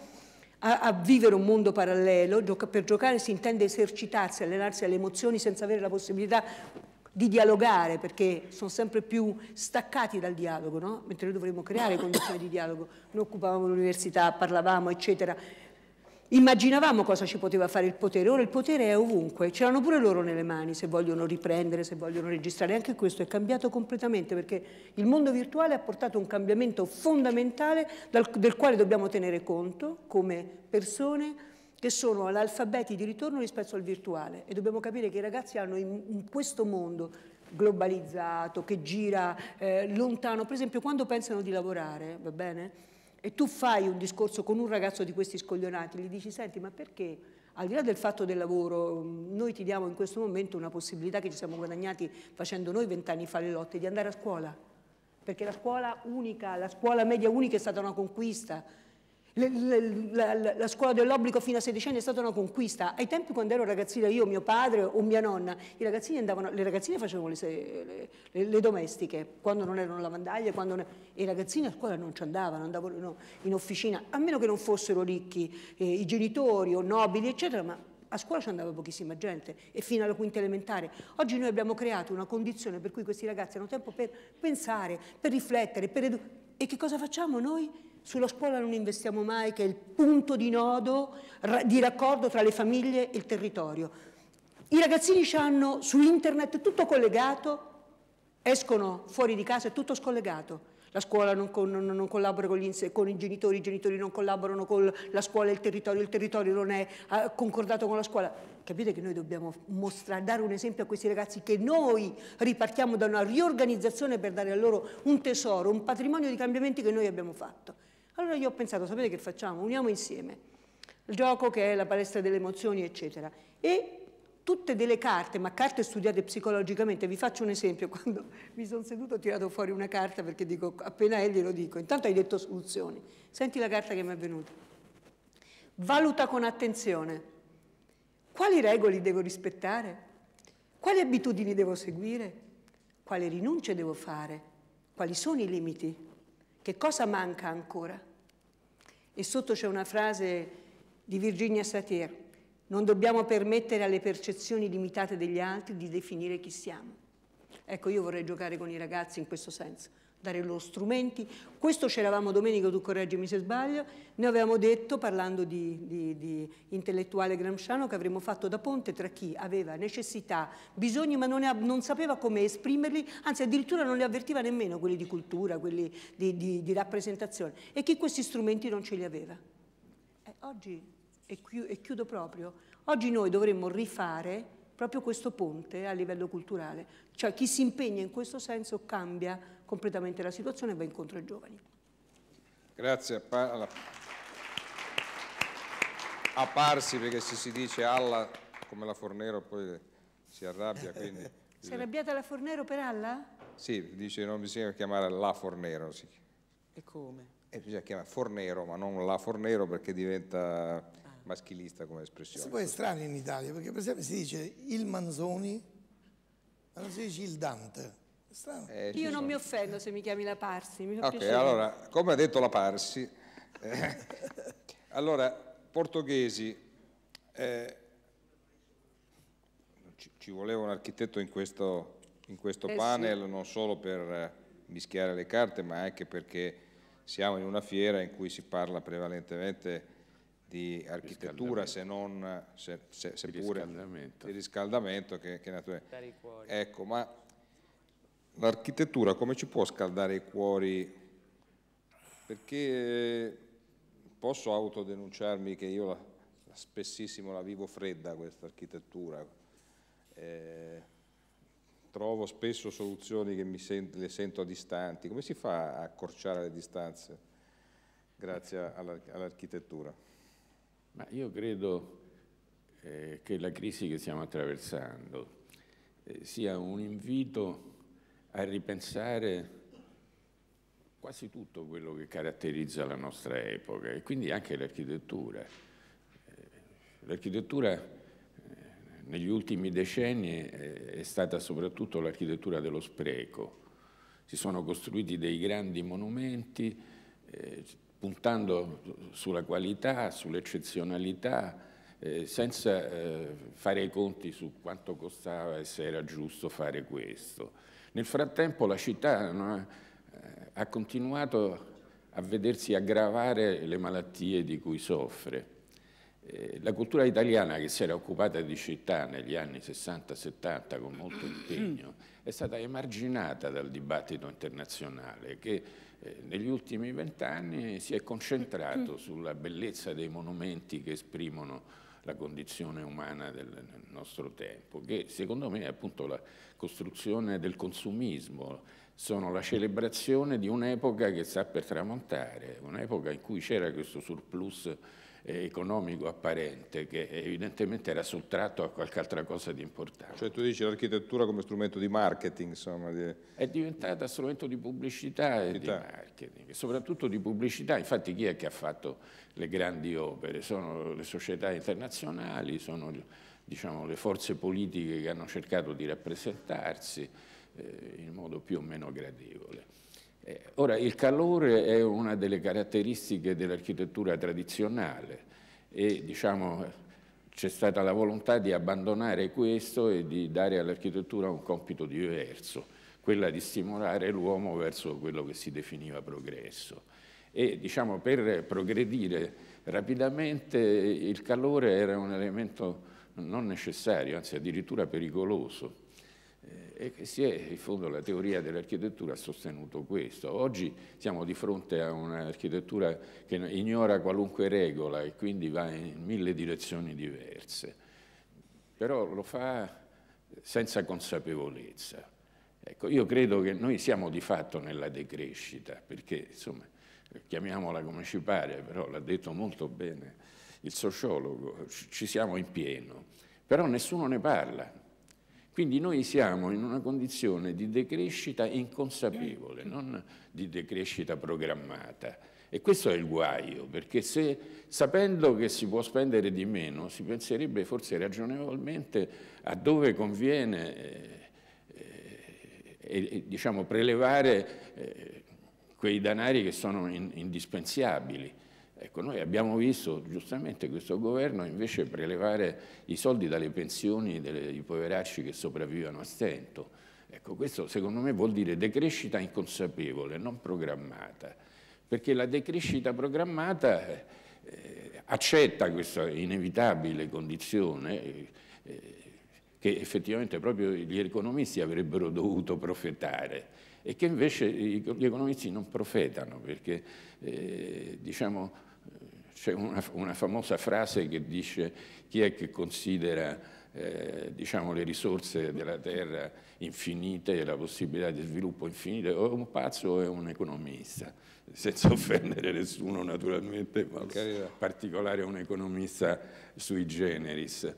a vivere un mondo parallelo. Per giocare si intende esercitarsi, allenarsi alle emozioni senza avere la possibilità di dialogare, perché sono sempre più staccati dal dialogo, no? Mentre noi dovremmo creare condizioni di dialogo. Noi occupavamo l'università, parlavamo, eccetera. Immaginavamo cosa ci poteva fare il potere. Ora il potere è ovunque, ce l'hanno pure loro nelle mani, se vogliono riprendere, se vogliono registrare. Anche questo è cambiato completamente, perché il mondo virtuale ha portato un cambiamento fondamentale del quale dobbiamo tenere conto come persone che sono analfabeti di ritorno rispetto al virtuale, e dobbiamo capire che i ragazzi hanno in questo mondo globalizzato, che gira lontano, per esempio quando pensano di lavorare, va bene? E tu fai un discorso con un ragazzo di questi scoglionati, gli dici, senti, ma perché, al di là del fatto del lavoro, noi ti diamo in questo momento una possibilità che ci siamo guadagnati facendo noi 20 anni fa le lotte, di andare a scuola. perché la scuola unica, la scuola media unica è stata una conquista, la scuola dell'obbligo fino a 16 anni è stata una conquista. Ai tempi, quando ero ragazzina, io, mio padre o mia nonna, i ragazzini andavano, le ragazzine facevano le domestiche, quando non erano lavandaglie, e i ragazzini a scuola non ci andavano in officina, a meno che non fossero ricchi i genitori o nobili, eccetera, ma a scuola ci andava pochissima gente, e fino alla quinta elementare. Oggi noi abbiamo creato una condizione per cui questi ragazzi hanno tempo per pensare, per riflettere, e che cosa facciamo noi? Sulla scuola non investiamo mai, che è il punto di nodo, di raccordo tra le famiglie e il territorio. I ragazzini hanno su internet tutto collegato, escono fuori di casa, è tutto scollegato. La scuola non collabora con i genitori non collaborano con la scuola e il territorio non è concordato con la scuola. Capite che noi dobbiamo dare un esempio a questi ragazzi, che noi ripartiamo da una riorganizzazione per dare a loro un tesoro, un patrimonio di cambiamenti che noi abbiamo fatto. Allora io ho pensato, sapete che facciamo? Uniamo insieme il gioco, che è la palestra delle emozioni, eccetera, e tutte delle carte, ma carte studiate psicologicamente. Vi faccio un esempio: quando mi sono seduto ho tirato fuori una carta, perché dico, appena glielo dico, intanto hai detto soluzioni. Senti la carta che mi è venuta. Valuta con attenzione. Quali regole devo rispettare? Quali abitudini devo seguire? Quali rinunce devo fare? Quali sono i limiti? Che cosa manca ancora? E sotto c'è una frase di Virginia Satir: non dobbiamo permettere alle percezioni limitate degli altri di definire chi siamo. Ecco, io vorrei giocare con i ragazzi in questo senso, dare loro strumenti. Questo c'eravamo domenica, tu correggimi se sbaglio, ne avevamo detto, parlando di intellettuale gramsciano, che avremmo fatto da ponte tra chi aveva necessità, bisogni, ma non sapeva come esprimerli, anzi addirittura non li avvertiva nemmeno, quelli di cultura, quelli di rappresentazione, e chi questi strumenti non ce li aveva. Oggi, e chiudo proprio, oggi noi dovremmo rifare proprio questo ponte a livello culturale, cioè chi si impegna in questo senso cambia completamente la situazione e va incontro ai giovani. Grazie. A Parsi, perché se si dice alla come la Fornero poi si arrabbia, quindi... Si è arrabbiata la Fornero per alla? Sì, dice non bisogna chiamare la Fornero. Sì. E come? Bisogna chiamare Fornero, ma non la Fornero, perché diventa maschilista come espressione. Poi è strano in Italia, perché per esempio si dice il Manzoni, ma non si dice il Dante. È strano. Io non mi offendo se mi chiami la Parsi, mi fa ok, piacere. allora, come ha detto la Parsi, allora, portoghesi, ci voleva un architetto in questo panel, sì, non solo per mischiare le carte, ma anche perché siamo in una fiera in cui si parla prevalentemente di architettura, seppure di riscaldamento, che naturalmente. Ecco, ma l'architettura come ci può scaldare i cuori? Perché posso autodenunciarmi che io spessissimo la vivo fredda, questa architettura. Trovo spesso soluzioni che le sento distanti. Come si fa a accorciare le distanze grazie all'architettura? Ma io credo che la crisi che stiamo attraversando sia un invito a ripensare quasi tutto quello che caratterizza la nostra epoca, e quindi anche l'architettura. L'architettura negli ultimi decenni è stata soprattutto l'architettura dello spreco. Si sono costruiti dei grandi monumenti puntando sulla qualità, sull'eccezionalità, senza fare i conti su quanto costava e se era giusto fare questo. Nel frattempo la città ha continuato a vedersi aggravare le malattie di cui soffre. La cultura italiana, che si era occupata di città negli anni 60-70 con molto impegno, è stata emarginata dal dibattito internazionale, che negli ultimi 20 anni si è concentrato sulla bellezza dei monumenti che esprimono la condizione umana del nostro tempo, che secondo me è appunto la costruzione del consumismo. sono la celebrazione di un'epoca che sta per tramontare, un'epoca in cui c'era questo surplus economico apparente che evidentemente era sottratto a qualche altra cosa di importante. Cioè tu dici l'architettura come strumento di marketing, insomma. È diventata strumento di pubblicità e di marketing, soprattutto di pubblicità. Infatti chi è che ha fatto le grandi opere? Sono le società internazionali, sono, diciamo, le forze politiche che hanno cercato di rappresentarsi in modo più o meno gradevole. Ora, il calore è una delle caratteristiche dell'architettura tradizionale e, diciamo, c'è stata la volontà di abbandonare questo e di dare all'architettura un compito diverso, quella di stimolare l'uomo verso quello che si definiva progresso. E, diciamo, per progredire rapidamente il calore era un elemento non necessario, anzi addirittura pericoloso. E che in fondo la teoria dell'architettura ha sostenuto questo. Oggi siamo di fronte a un'architettura che ignora qualunque regola e quindi va in 1000 direzioni diverse, però lo fa senza consapevolezza. Ecco, io credo che noi siamo di fatto nella decrescita, perché insomma, chiamiamola come ci pare, però l'ha detto molto bene il sociologo, ci siamo in pieno, però nessuno ne parla. Quindi noi siamo in una condizione di decrescita inconsapevole, non di decrescita programmata. E questo è il guaio, perché se sapendo che si può spendere di meno, si penserebbe forse ragionevolmente a dove conviene diciamo, prelevare quei denari che sono indispensabili. Ecco, noi abbiamo visto giustamente questo governo invece prelevare i soldi dalle pensioni dei poveracci che sopravvivono a stento. Ecco, questo secondo me vuol dire decrescita inconsapevole, non programmata, perché la decrescita programmata accetta questa inevitabile condizione che effettivamente proprio gli economisti avrebbero dovuto profetare e che invece gli economisti non profetano, perché diciamo, c'è una famosa frase che dice: chi è che considera diciamo, le risorse della terra infinite e la possibilità di sviluppo infinite, o è un pazzo o è un economista, senza offendere nessuno naturalmente, ma in particolare un economista sui generis.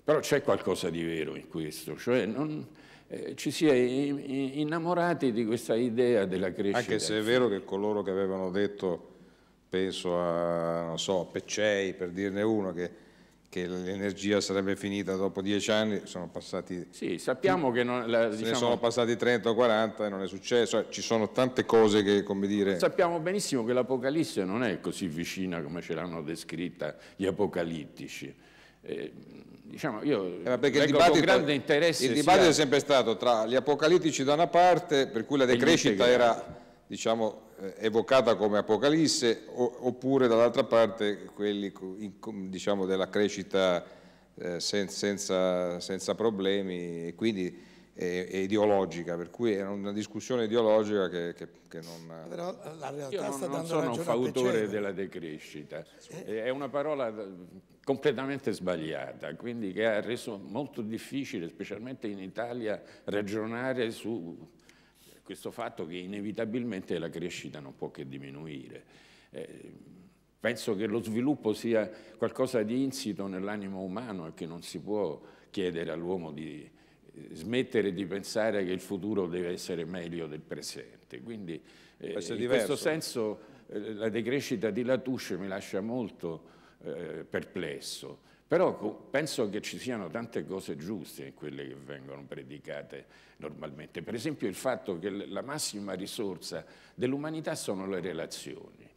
Però c'è qualcosa di vero in questo, cioè ci si è innamorati di questa idea della crescita. Anche se è vero che coloro che avevano detto, penso a, non so, Peccei, per dirne uno, che l'energia sarebbe finita dopo 10 anni, sono passati... Sì, sappiamo che non... ne sono passati 30 o 40 e non è successo, ci sono tante cose che, come dire... Sappiamo benissimo che l'Apocalisse non è così vicina come ce l'hanno descritta gli apocalittici. Diciamo, io leggo con grande interesse... Il dibattito è sempre stato tra gli apocalittici da una parte, per cui la decrescita era, diciamo, evocata come Apocalisse, oppure dall'altra parte quelli, diciamo, della crescita senza problemi, e quindi è ideologica, per cui è una discussione ideologica che non... Però la realtà io sta non dando sono un ragione fautore della decrescita, è una parola completamente sbagliata, quindi che ha reso molto difficile, specialmente in Italia, ragionare su questo fatto che inevitabilmente la crescita non può che diminuire. Penso che lo sviluppo sia qualcosa di insito nell'animo umano e che non si può chiedere all'uomo di smettere di pensare che il futuro deve essere meglio del presente. Quindi in questo senso la decrescita di Latouche mi lascia molto perplesso. Però penso che ci siano tante cose giuste in quelle che vengono predicate normalmente. Per esempio il fatto che la massima risorsa dell'umanità sono le relazioni.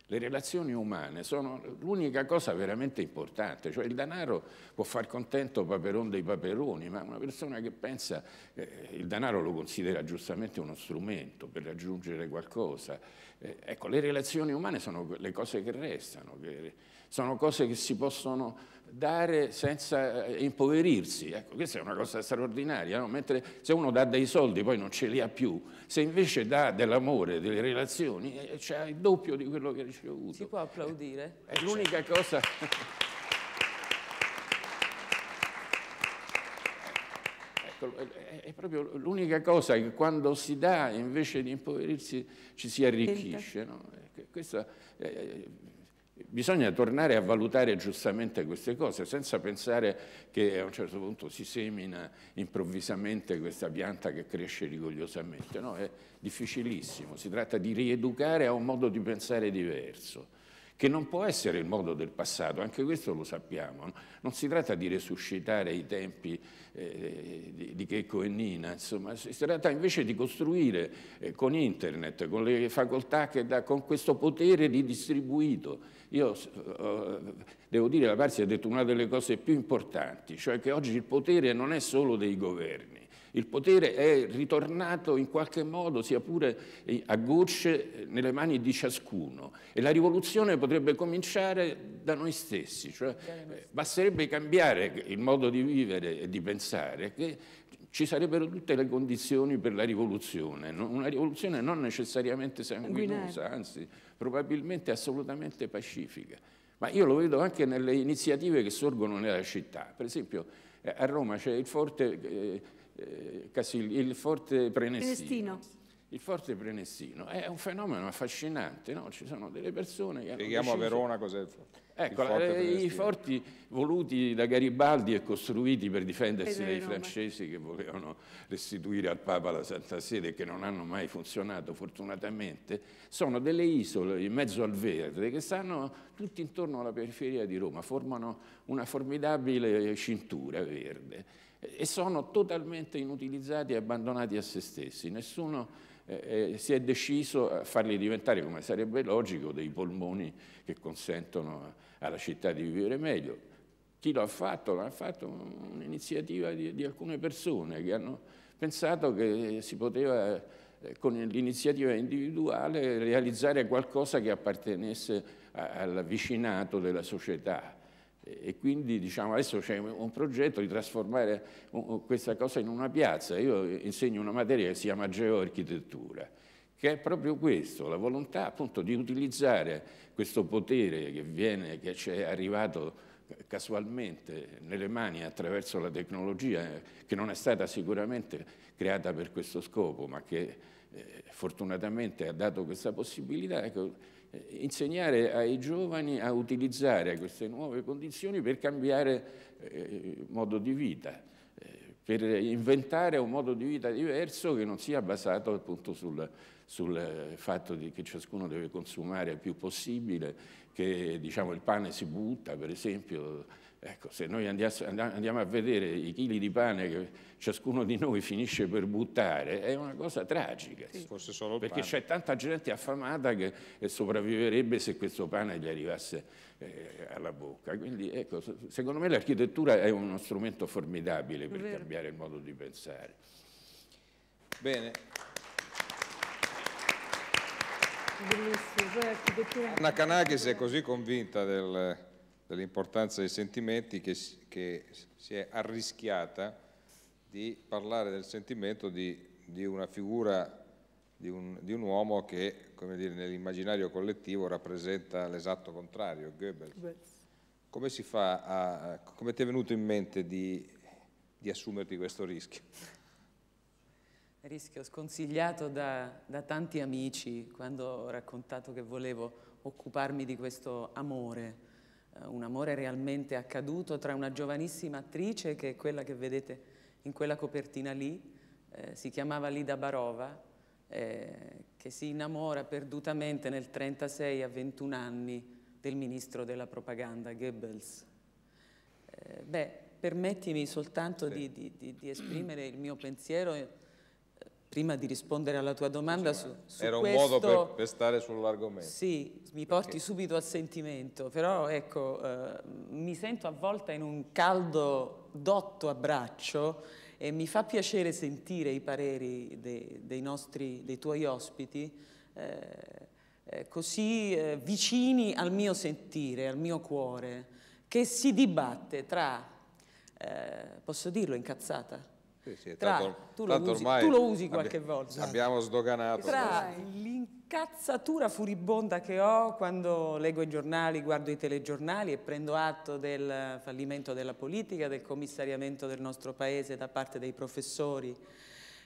Le relazioni umane sono l'unica cosa veramente importante, cioè il denaro può far contento Paperon dei Paperoni, ma una persona che pensa il denaro lo considera giustamente uno strumento per raggiungere qualcosa. Ecco, le relazioni umane sono le cose che restano, sono cose che si possono dare senza impoverirsi. Ecco, questa è una cosa straordinaria, no? Mentre se uno dà dei soldi poi non ce li ha più, se invece dà dell'amore, delle relazioni, c'ha il doppio di quello che ha ricevuto. Si può applaudire? È l'unica cosa... Ecco, è proprio l'unica cosa che quando si dà, invece di impoverirsi, ci si arricchisce. No? Bisogna tornare a valutare giustamente queste cose, senza pensare che a un certo punto si semina improvvisamente questa pianta che cresce rigogliosamente. No, è difficilissimo, si tratta di rieducare a un modo di pensare diverso, che non può essere il modo del passato, anche questo lo sappiamo. No? Non si tratta di resuscitare i tempi di Checco e Nina, insomma, si tratta invece di costruire con internet, con le facoltà che dà, con questo potere ridistribuito. Io devo dire, la Parsi ha detto una delle cose più importanti, cioè che oggi il potere non è solo dei governi. Il potere è ritornato in qualche modo, sia pure a gocce, nelle mani di ciascuno. E la rivoluzione potrebbe cominciare da noi stessi, cioè basterebbe cambiare il modo di vivere e di pensare, che ci sarebbero tutte le condizioni per la rivoluzione. Una rivoluzione non necessariamente sanguinosa, anzi probabilmente assolutamente pacifica. Ma io lo vedo anche nelle iniziative che sorgono nella città. Per esempio a Roma c'è il forte... il forte Prenestino. Il forte Prenestino è un fenomeno affascinante, no? Ci sono delle persone che spieghiamo a Verona cos'è il forte. Ecco, i forti voluti da Garibaldi e costruiti per difendersi dai francesi che volevano restituire al Papa la Santa Sede, che non hanno mai funzionato fortunatamente, sono delle isole in mezzo al verde che stanno tutti intorno alla periferia di Roma, formano una formidabile cintura verde e sono totalmente inutilizzati e abbandonati a se stessi. Nessuno si è deciso a farli diventare, come sarebbe logico, dei polmoni che consentono alla città di vivere meglio. Chi lo ha fatto? L'ha fatto un'iniziativa di alcune persone che hanno pensato che si poteva, con l'iniziativa individuale, realizzare qualcosa che appartenesse al vicinato della società. E quindi diciamo, adesso c'è un progetto di trasformare questa cosa in una piazza. Io insegno una materia che si chiama geoarchitettura, che è proprio questo, la volontà appunto di utilizzare questo potere che ci è arrivato casualmente nelle mani attraverso la tecnologia, che non è stata sicuramente creata per questo scopo, ma che fortunatamente ha dato questa possibilità. Ecco, insegnare ai giovani a utilizzare queste nuove condizioni per cambiare modo di vita, per inventare un modo di vita diverso che non sia basato appunto sul fatto che ciascuno deve consumare il più possibile, che diciamo, il pane si butta, per esempio. Ecco, se noi andiamo a vedere i chili di pane che ciascuno di noi finisce per buttare, è una cosa tragica, sì. Fosse solo perché c'è tanta gente affamata che sopravviverebbe se questo pane gli arrivasse alla bocca. Quindi ecco, secondo me l'architettura è uno strumento formidabile per cambiare il modo di pensare. Bene. Anna Kanakis è così convinta dell'importanza dei sentimenti che si è arrischiata di parlare del sentimento di una figura, di un uomo che, come dire, nell'immaginario collettivo rappresenta l'esatto contrario, Goebbels. Come si fa come ti è venuto in mente di assumerti questo rischio? Rischio sconsigliato da tanti amici quando ho raccontato che volevo occuparmi di questo amore. Un amore realmente accaduto tra una giovanissima attrice, che è quella che vedete in quella copertina lì, si chiamava Lida Barova, che si innamora perdutamente nel 1936 a 21 anni del ministro della propaganda Goebbels. Permettimi soltanto di esprimere il mio pensiero prima di rispondere alla tua domanda su era un questo, modo per stare sull'argomento. Sì, mi porti subito al sentimento, però ecco, mi sento avvolta in un caldo dotto abbraccio e mi fa piacere sentire i pareri dei tuoi ospiti così vicini al mio sentire, al mio cuore, che si dibatte tra, posso dirlo, incazzata, Sì, tu lo usi qualche volta. Abbiamo sdoganato. Tra l'incazzatura furibonda che ho quando leggo i giornali, guardo i telegiornali e prendo atto del fallimento della politica, del commissariamento del nostro paese da parte dei professori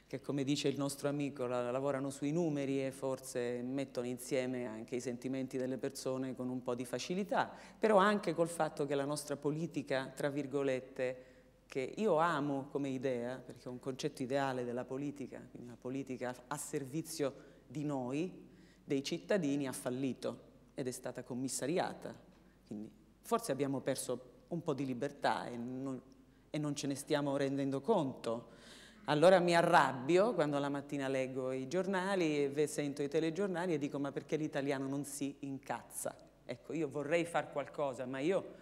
che, come dice il nostro amico, lavorano sui numeri e forse mettono insieme anche i sentimenti delle persone con un po' di facilità, però anche col fatto che la nostra politica, tra virgolette, che io amo come idea, perché è un concetto ideale della politica, quindi una politica a servizio di noi, dei cittadini, ha fallito ed è stata commissariata. Quindi forse abbiamo perso un po' di libertà e non ce ne stiamo rendendo conto. Allora mi arrabbio quando la mattina leggo i giornali e sento i telegiornali e dico: ma perché l'italiano non si incazza? Ecco, io vorrei far qualcosa, ma io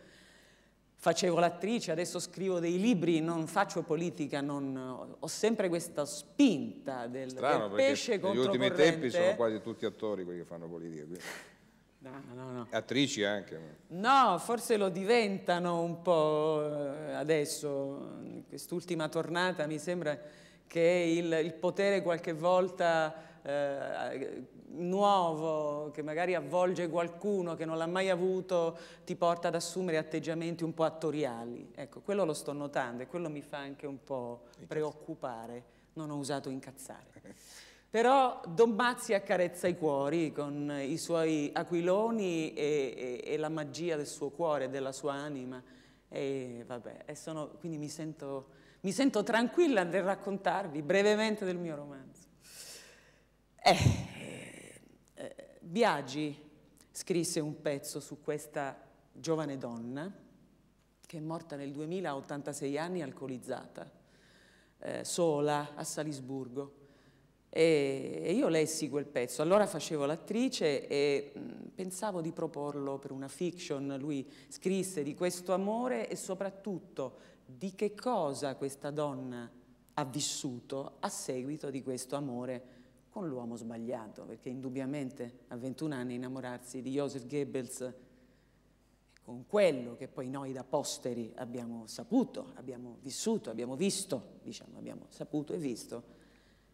facevo l'attrice, adesso scrivo dei libri, non faccio politica, ho sempre questa spinta del pesce controcorrente. Negli ultimi tempi sono quasi tutti attori quelli che fanno politica. No. Attrici anche. No, forse lo diventano un po' adesso. In quest'ultima tornata mi sembra che il potere qualche volta nuovo, che magari avvolge qualcuno che non l'ha mai avuto, ti porta ad assumere atteggiamenti un po' attoriali. Ecco, quello lo sto notando e quello mi fa anche un po' preoccupare. Non ho usato incazzare. Però Don Mazzi accarezza i cuori con i suoi aquiloni e la magia del suo cuore e della sua anima. E vabbè, quindi mi sento tranquilla nel raccontarvi brevemente del mio romanzo. Biagi scrisse un pezzo su questa giovane donna che è morta nel 2000 a 86 anni, alcolizzata, sola a Salisburgo. E io lessi quel pezzo, allora facevo l'attrice e pensavo di proporlo per una fiction. Lui scrisse di questo amore e soprattutto di che cosa questa donna ha vissuto a seguito di questo amore con l'uomo sbagliato, perché indubbiamente a 21 anni innamorarsi di Joseph Goebbels, con quello che poi noi da posteri abbiamo saputo, abbiamo vissuto, abbiamo visto, diciamo, abbiamo saputo e visto,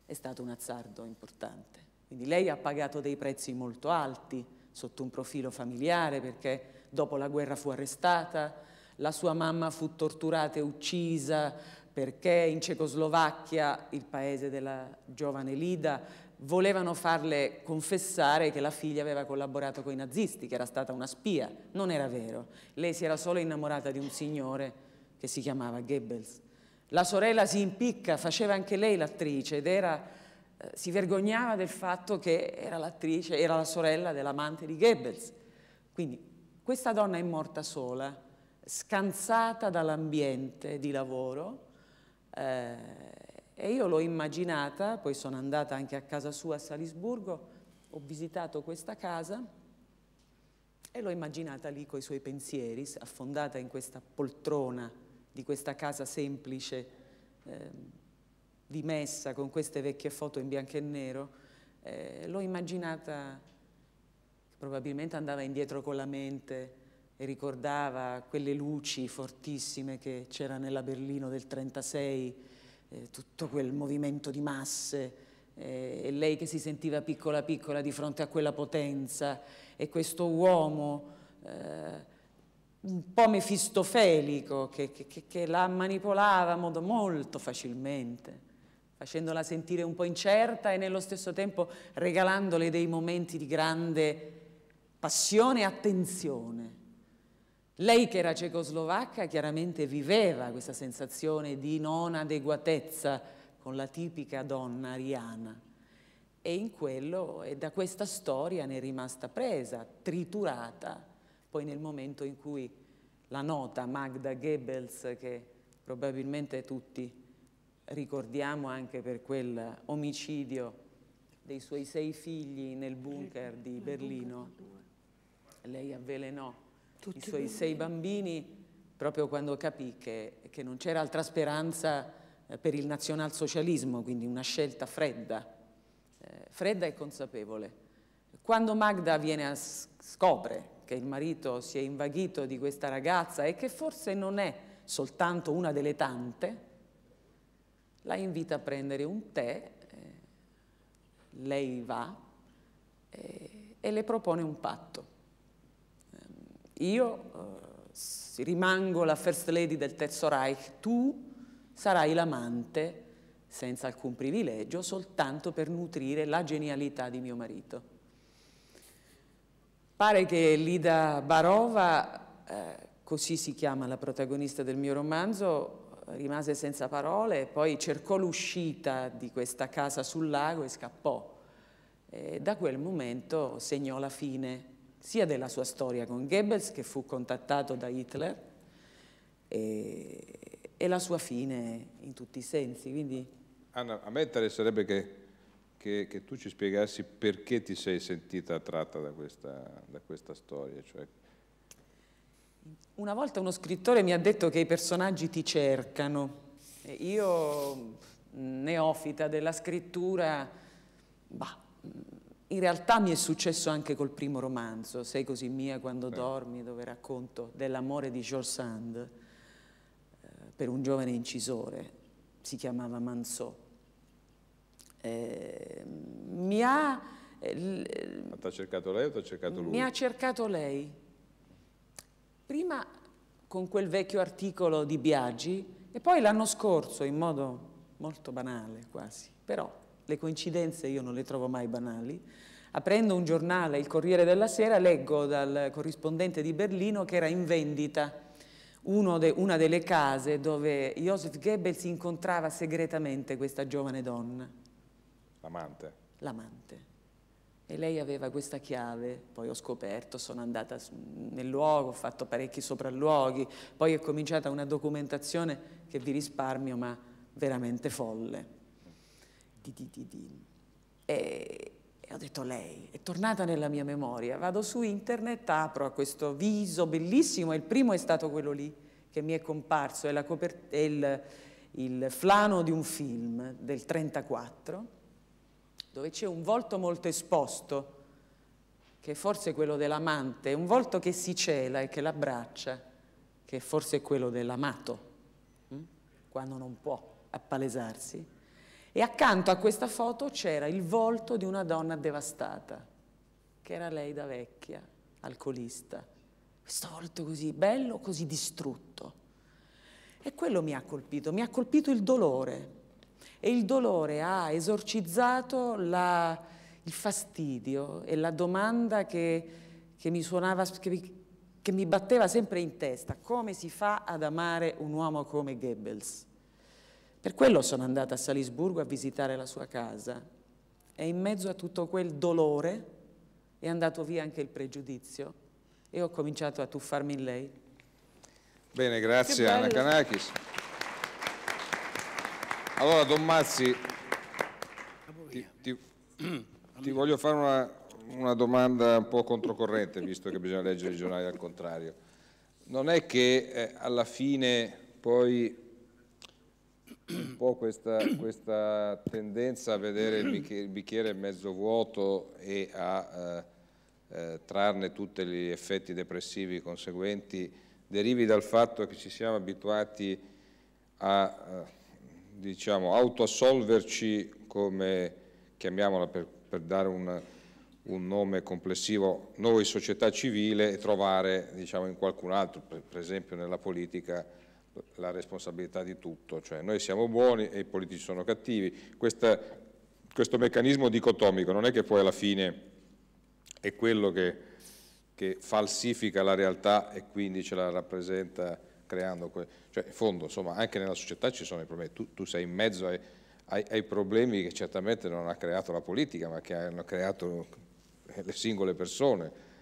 è stato un azzardo importante. Quindi lei ha pagato dei prezzi molto alti sotto un profilo familiare, perché dopo la guerra fu arrestata, la sua mamma fu torturata e uccisa perché in Cecoslovacchia, il paese della giovane Lida, volevano farle confessare che la figlia aveva collaborato con i nazisti, che era stata una spia. Non era vero. Lei si era solo innamorata di un signore che si chiamava Goebbels. La sorella si impicca, faceva anche lei l'attrice ed si vergognava del fatto che era l'attrice, era la sorella dell'amante di Goebbels. Quindi questa donna è morta sola, scansata dall'ambiente di lavoro, e io l'ho immaginata, poi sono andata anche a casa sua a Salisburgo, ho visitato questa casa e l'ho immaginata lì coi suoi pensieri, affondata in questa poltrona di questa casa semplice, dimessa con queste vecchie foto in bianco e nero. L'ho immaginata che probabilmente andava indietro con la mente e ricordava quelle luci fortissime che c'era nella Berlino del 1936, tutto quel movimento di masse, e lei che si sentiva piccola piccola di fronte a quella potenza, e questo uomo un po' mefistofelico che la manipolava molto facilmente, facendola sentire un po' incerta e nello stesso tempo regalandole dei momenti di grande passione e attenzione. Lei, che era cecoslovacca, chiaramente viveva questa sensazione di non adeguatezza con la tipica donna ariana, e in quello e da questa storia ne è rimasta presa, triturata, poi nel momento in cui la nota Magda Goebbels, che probabilmente tutti ricordiamo anche per quel omicidio dei suoi 6 figli nel bunker di Berlino, lei avvelenò i suoi 6 bambini proprio quando capì che non c'era altra speranza per il nazionalsocialismo, quindi una scelta fredda e consapevole. Quando Magda scopre che il marito si è invaghito di questa ragazza e che forse non è soltanto una delle tante, la invita a prendere un tè, lei va e le propone un patto. Io rimango la First Lady del Terzo Reich, tu sarai l'amante senza alcun privilegio, soltanto per nutrire la genialità di mio marito. Pare che Lida Barova, così si chiama la protagonista del mio romanzo, rimase senza parole, poi cercò l'uscita di questa casa sul lago e scappò. Da quel momento segnò la fine sia della sua storia con Goebbels, che fu contattato da Hitler, e la sua fine in tutti i sensi. Quindi... Anna, a me interesserebbe che tu ci spiegassi perché ti sei sentita attratta da questa storia. Cioè... Una volta uno scrittore mi ha detto che i personaggi ti cercano. Io, neofita della scrittura, in realtà mi è successo anche col primo romanzo, Sei così mia quando dormi, dove racconto dell'amore di George Sand per un giovane incisore, si chiamava Manzò. Mi ha... Ma ti ha cercato lei o ti ha cercato lui? Mi ha cercato lei. Prima con quel vecchio articolo di Biagi e poi l'anno scorso in modo molto banale quasi, però le coincidenze io non le trovo mai banali. Aprendo un giornale, il Corriere della Sera, leggo dal corrispondente di Berlino che era in vendita una delle case dove Joseph Goebbels incontrava segretamente questa giovane donna. L'amante. L'amante. E lei aveva questa chiave, poi ho scoperto, sono andata nel luogo, ho fatto parecchi sopralluoghi, poi è cominciata una documentazione che vi risparmio, ma veramente folle. E ho detto lei, è tornata nella mia memoria, vado su internet, apro a questo viso bellissimo, e il primo è stato quello lì che mi è comparso, è il flano di un film del 1934, dove c'è un volto molto esposto, che è forse quello dell'amante, un volto che si cela e che l'abbraccia, che forse è quello dell'amato, quando non può appalesarsi. E accanto a questa foto c'era il volto di una donna devastata, che era lei da vecchia, alcolista. Questo volto così bello, così distrutto. E quello mi ha colpito il dolore. E il dolore ha esorcizzato il fastidio e la domanda che mi suonava, che mi batteva sempre in testa: come si fa ad amare un uomo come Goebbels? Per quello sono andata a Salisburgo a visitare la sua casa, e in mezzo a tutto quel dolore è andato via anche il pregiudizio e ho cominciato a tuffarmi in lei. Bene, grazie Anna Kanakis. Allora, Don Mazzi, ti voglio fare una domanda un po' controcorrente, visto che bisogna leggere i giornali al contrario. Non è che alla fine poi un po' questa tendenza a vedere il bicchiere mezzo vuoto e a trarne tutti gli effetti depressivi conseguenti derivi dal fatto che ci siamo abituati a diciamo, autoassolverci, come chiamiamola per dare un nome complessivo, noi società civile, e trovare diciamo, in qualcun altro, per esempio nella politica, la responsabilità di tutto, cioè noi siamo buoni e i politici sono cattivi. Questo meccanismo dicotomico non è che poi alla fine è quello che falsifica la realtà e quindi ce la rappresenta creando, cioè in fondo insomma anche nella società ci sono i problemi, tu sei in mezzo ai problemi che certamente non ha creato la politica ma che hanno creato le singole persone.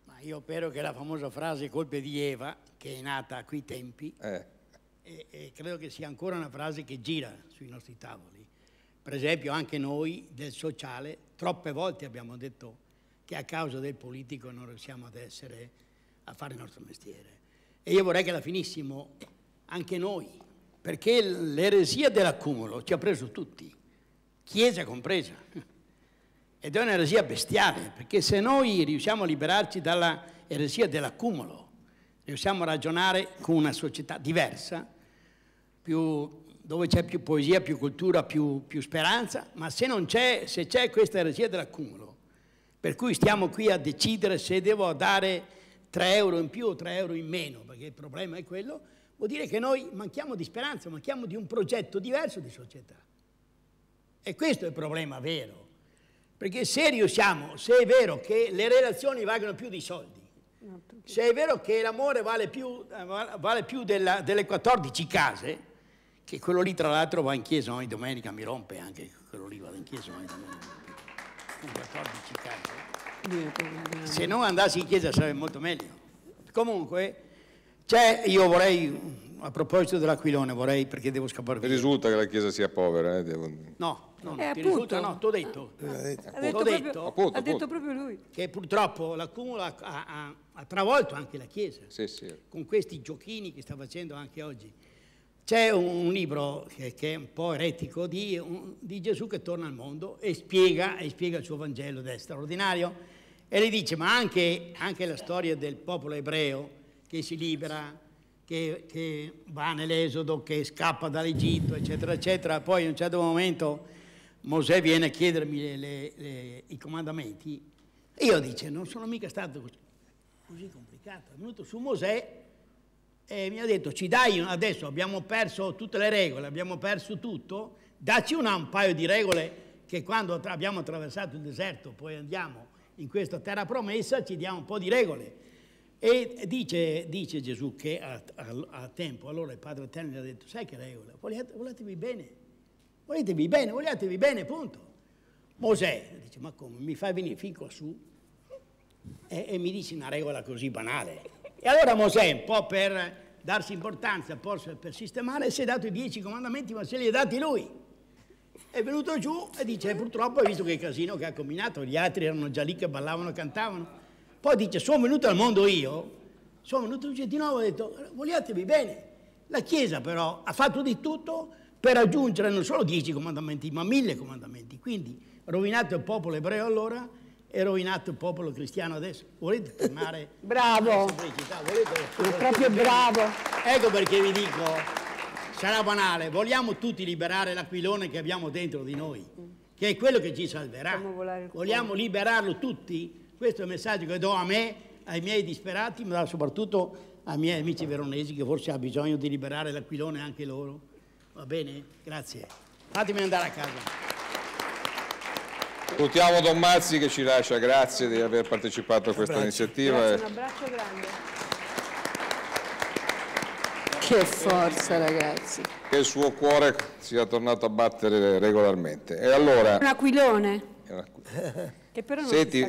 Ma io spero che la famosa frase colpe di Eva, che è nata a quei tempi, e credo che sia ancora una frase che gira sui nostri tavoli. Per esempio anche noi del sociale troppe volte abbiamo detto che a causa del politico non riusciamo a fare il nostro mestiere. E io vorrei che la finissimo anche noi, perché l'eresia dell'accumulo ci ha preso tutti, Chiesa compresa. Ed è un'eresia bestiale, perché se noi riusciamo a liberarci dalla eresia dell'accumulo, riusciamo a ragionare con una società diversa, più dove c'è più poesia, più cultura, più speranza, ma se non c'è, se c'è questa eresia dell'accumulo, per cui stiamo qui a decidere se devo dare 3 euro in più o 3 euro in meno, perché il problema è quello, vuol dire che noi manchiamo di speranza, manchiamo di un progetto diverso di società. E questo è il problema vero, perché se riusciamo, se è vero che le relazioni valgono più di soldi, se è vero che l'amore vale più delle 14 case, che quello lì tra l'altro va in chiesa ogni domenica, mi rompe anche quello lì, vado in chiesa ogni domenica, con 14 case. Se non andassi in chiesa sarebbe molto meglio. Comunque, io vorrei, a proposito dell'Aquilone, vorrei, perché devo scappare via. Mi risulta che la chiesa sia povera, No, ti risulta no, t'ho detto. Ha detto proprio lui. Che purtroppo l'accumulo ha travolto anche la chiesa, sì. con questi giochini che sta facendo anche oggi. C'è un libro che è un po' eretico di Gesù che torna al mondo e spiega il suo Vangelo, ed è straordinario, e le dice, ma anche la storia del popolo ebreo che si libera, che va nell'Esodo, che scappa dall'Egitto, eccetera, eccetera. Poi a un certo momento Mosè viene a chiedermi i comandamenti, e io dice, non sono mica stato così complicato. È venuto su Mosè e mi ha detto, ci dai, adesso abbiamo perso tutte le regole, abbiamo perso tutto, dacci un paio di regole che quando abbiamo attraversato il deserto, poi andiamo in questa terra promessa, ci diamo un po' di regole. E dice Gesù che a tempo, allora il Padre Eterno gli ha detto, sai che regola? Voletevi bene, punto. Mosè dice, ma come, mi fai venire fin qua su e mi dici una regola così banale? E allora Mosè, un po' per darsi importanza, per sistemare, si è dato i 10 comandamenti, ma se li ha dati lui. È venuto giù e dice, purtroppo hai visto che casino che ha combinato, gli altri erano già lì che ballavano, cantavano. Poi dice, sono venuto al mondo io, sono venuto di nuovo e ho detto, vogliatevi bene. La Chiesa però ha fatto di tutto per raggiungere non solo 10 comandamenti, ma 1000 comandamenti. Quindi, rovinato il popolo ebreo allora, è rovinato il popolo cristiano adesso. Volete tornare? Bravo! È proprio bravo! Ecco perché vi dico, sarà banale, vogliamo tutti liberare l'Aquilone che abbiamo dentro di noi, che è quello che ci salverà. Vogliamo liberarlo tutti? Questo è il messaggio che do a me, ai miei disperati, ma soprattutto ai miei amici veronesi che forse hanno bisogno di liberare l'Aquilone anche loro. Va bene? Grazie. Fatemi andare a casa. Salutiamo Don Mazzi che ci lascia, grazie di aver partecipato a questa iniziativa. Grazie, un abbraccio grande. Che forza, ragazzi. Che il suo cuore sia tornato a battere regolarmente. E allora... Un aquilone. Che però non senti,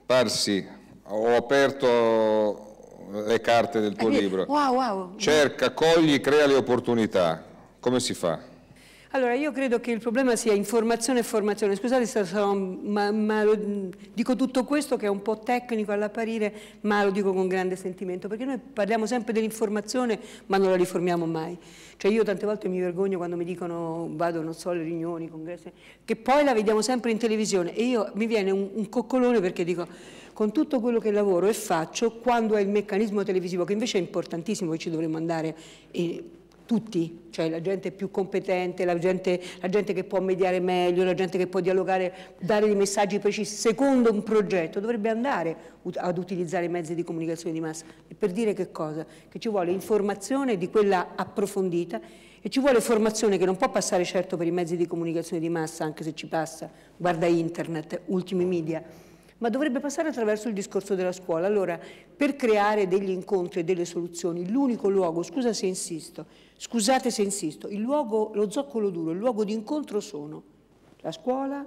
Parsi, ho aperto le carte del tuo libro. Wow. Cerca, cogli, crea le opportunità. Come si fa? Allora, io credo che il problema sia informazione e formazione. Scusate se dico tutto questo che è un po' tecnico all'apparire, ma lo dico con grande sentimento, perché noi parliamo sempre dell'informazione, ma non la riformiamo mai. Cioè io tante volte mi vergogno quando mi dicono, vado, non so, alle riunioni, congressi, che poi la vediamo sempre in televisione, e io mi viene un coccolone perché dico, con tutto quello che lavoro e faccio, quando è il meccanismo televisivo, che invece è importantissimo, che ci dovremmo andare... tutti, cioè la gente più competente, la gente che può mediare meglio, la gente che può dialogare, dare dei messaggi precisi, secondo un progetto, dovrebbe andare ad utilizzare i mezzi di comunicazione di massa. E per dire che cosa? Che ci vuole informazione di quella approfondita e ci vuole formazione che non può passare certo per i mezzi di comunicazione di massa, anche se ci passa, guarda internet, ultimi media, ma dovrebbe passare attraverso il discorso della scuola. Allora, per creare degli incontri e delle soluzioni, l'unico luogo, scusate se insisto, il luogo, lo zoccolo duro, il luogo di incontro sono la scuola,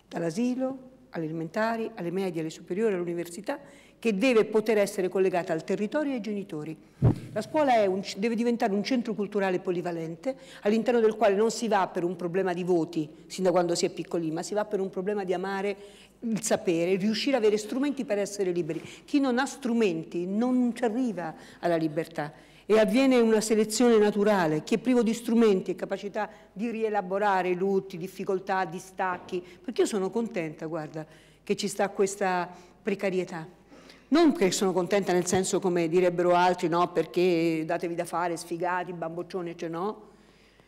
dall'asilo, alle elementari, alle medie, alle superiori, all'università, che deve poter essere collegata al territorio e ai genitori. La scuola deve diventare un centro culturale polivalente, all'interno del quale non si va per un problema di voti, sin da quando si è piccoli, ma si va per un problema di amare il sapere, riuscire ad avere strumenti per essere liberi. Chi non ha strumenti non ci arriva alla libertà e avviene una selezione naturale. Chi è privo di strumenti e capacità di rielaborare lutti, difficoltà, distacchi, perché io sono contenta, guarda, che ci sta questa precarietà. Non che sono contenta nel senso come direbbero altri, no, perché datevi da fare, sfigati, bamboccioni, cioè no.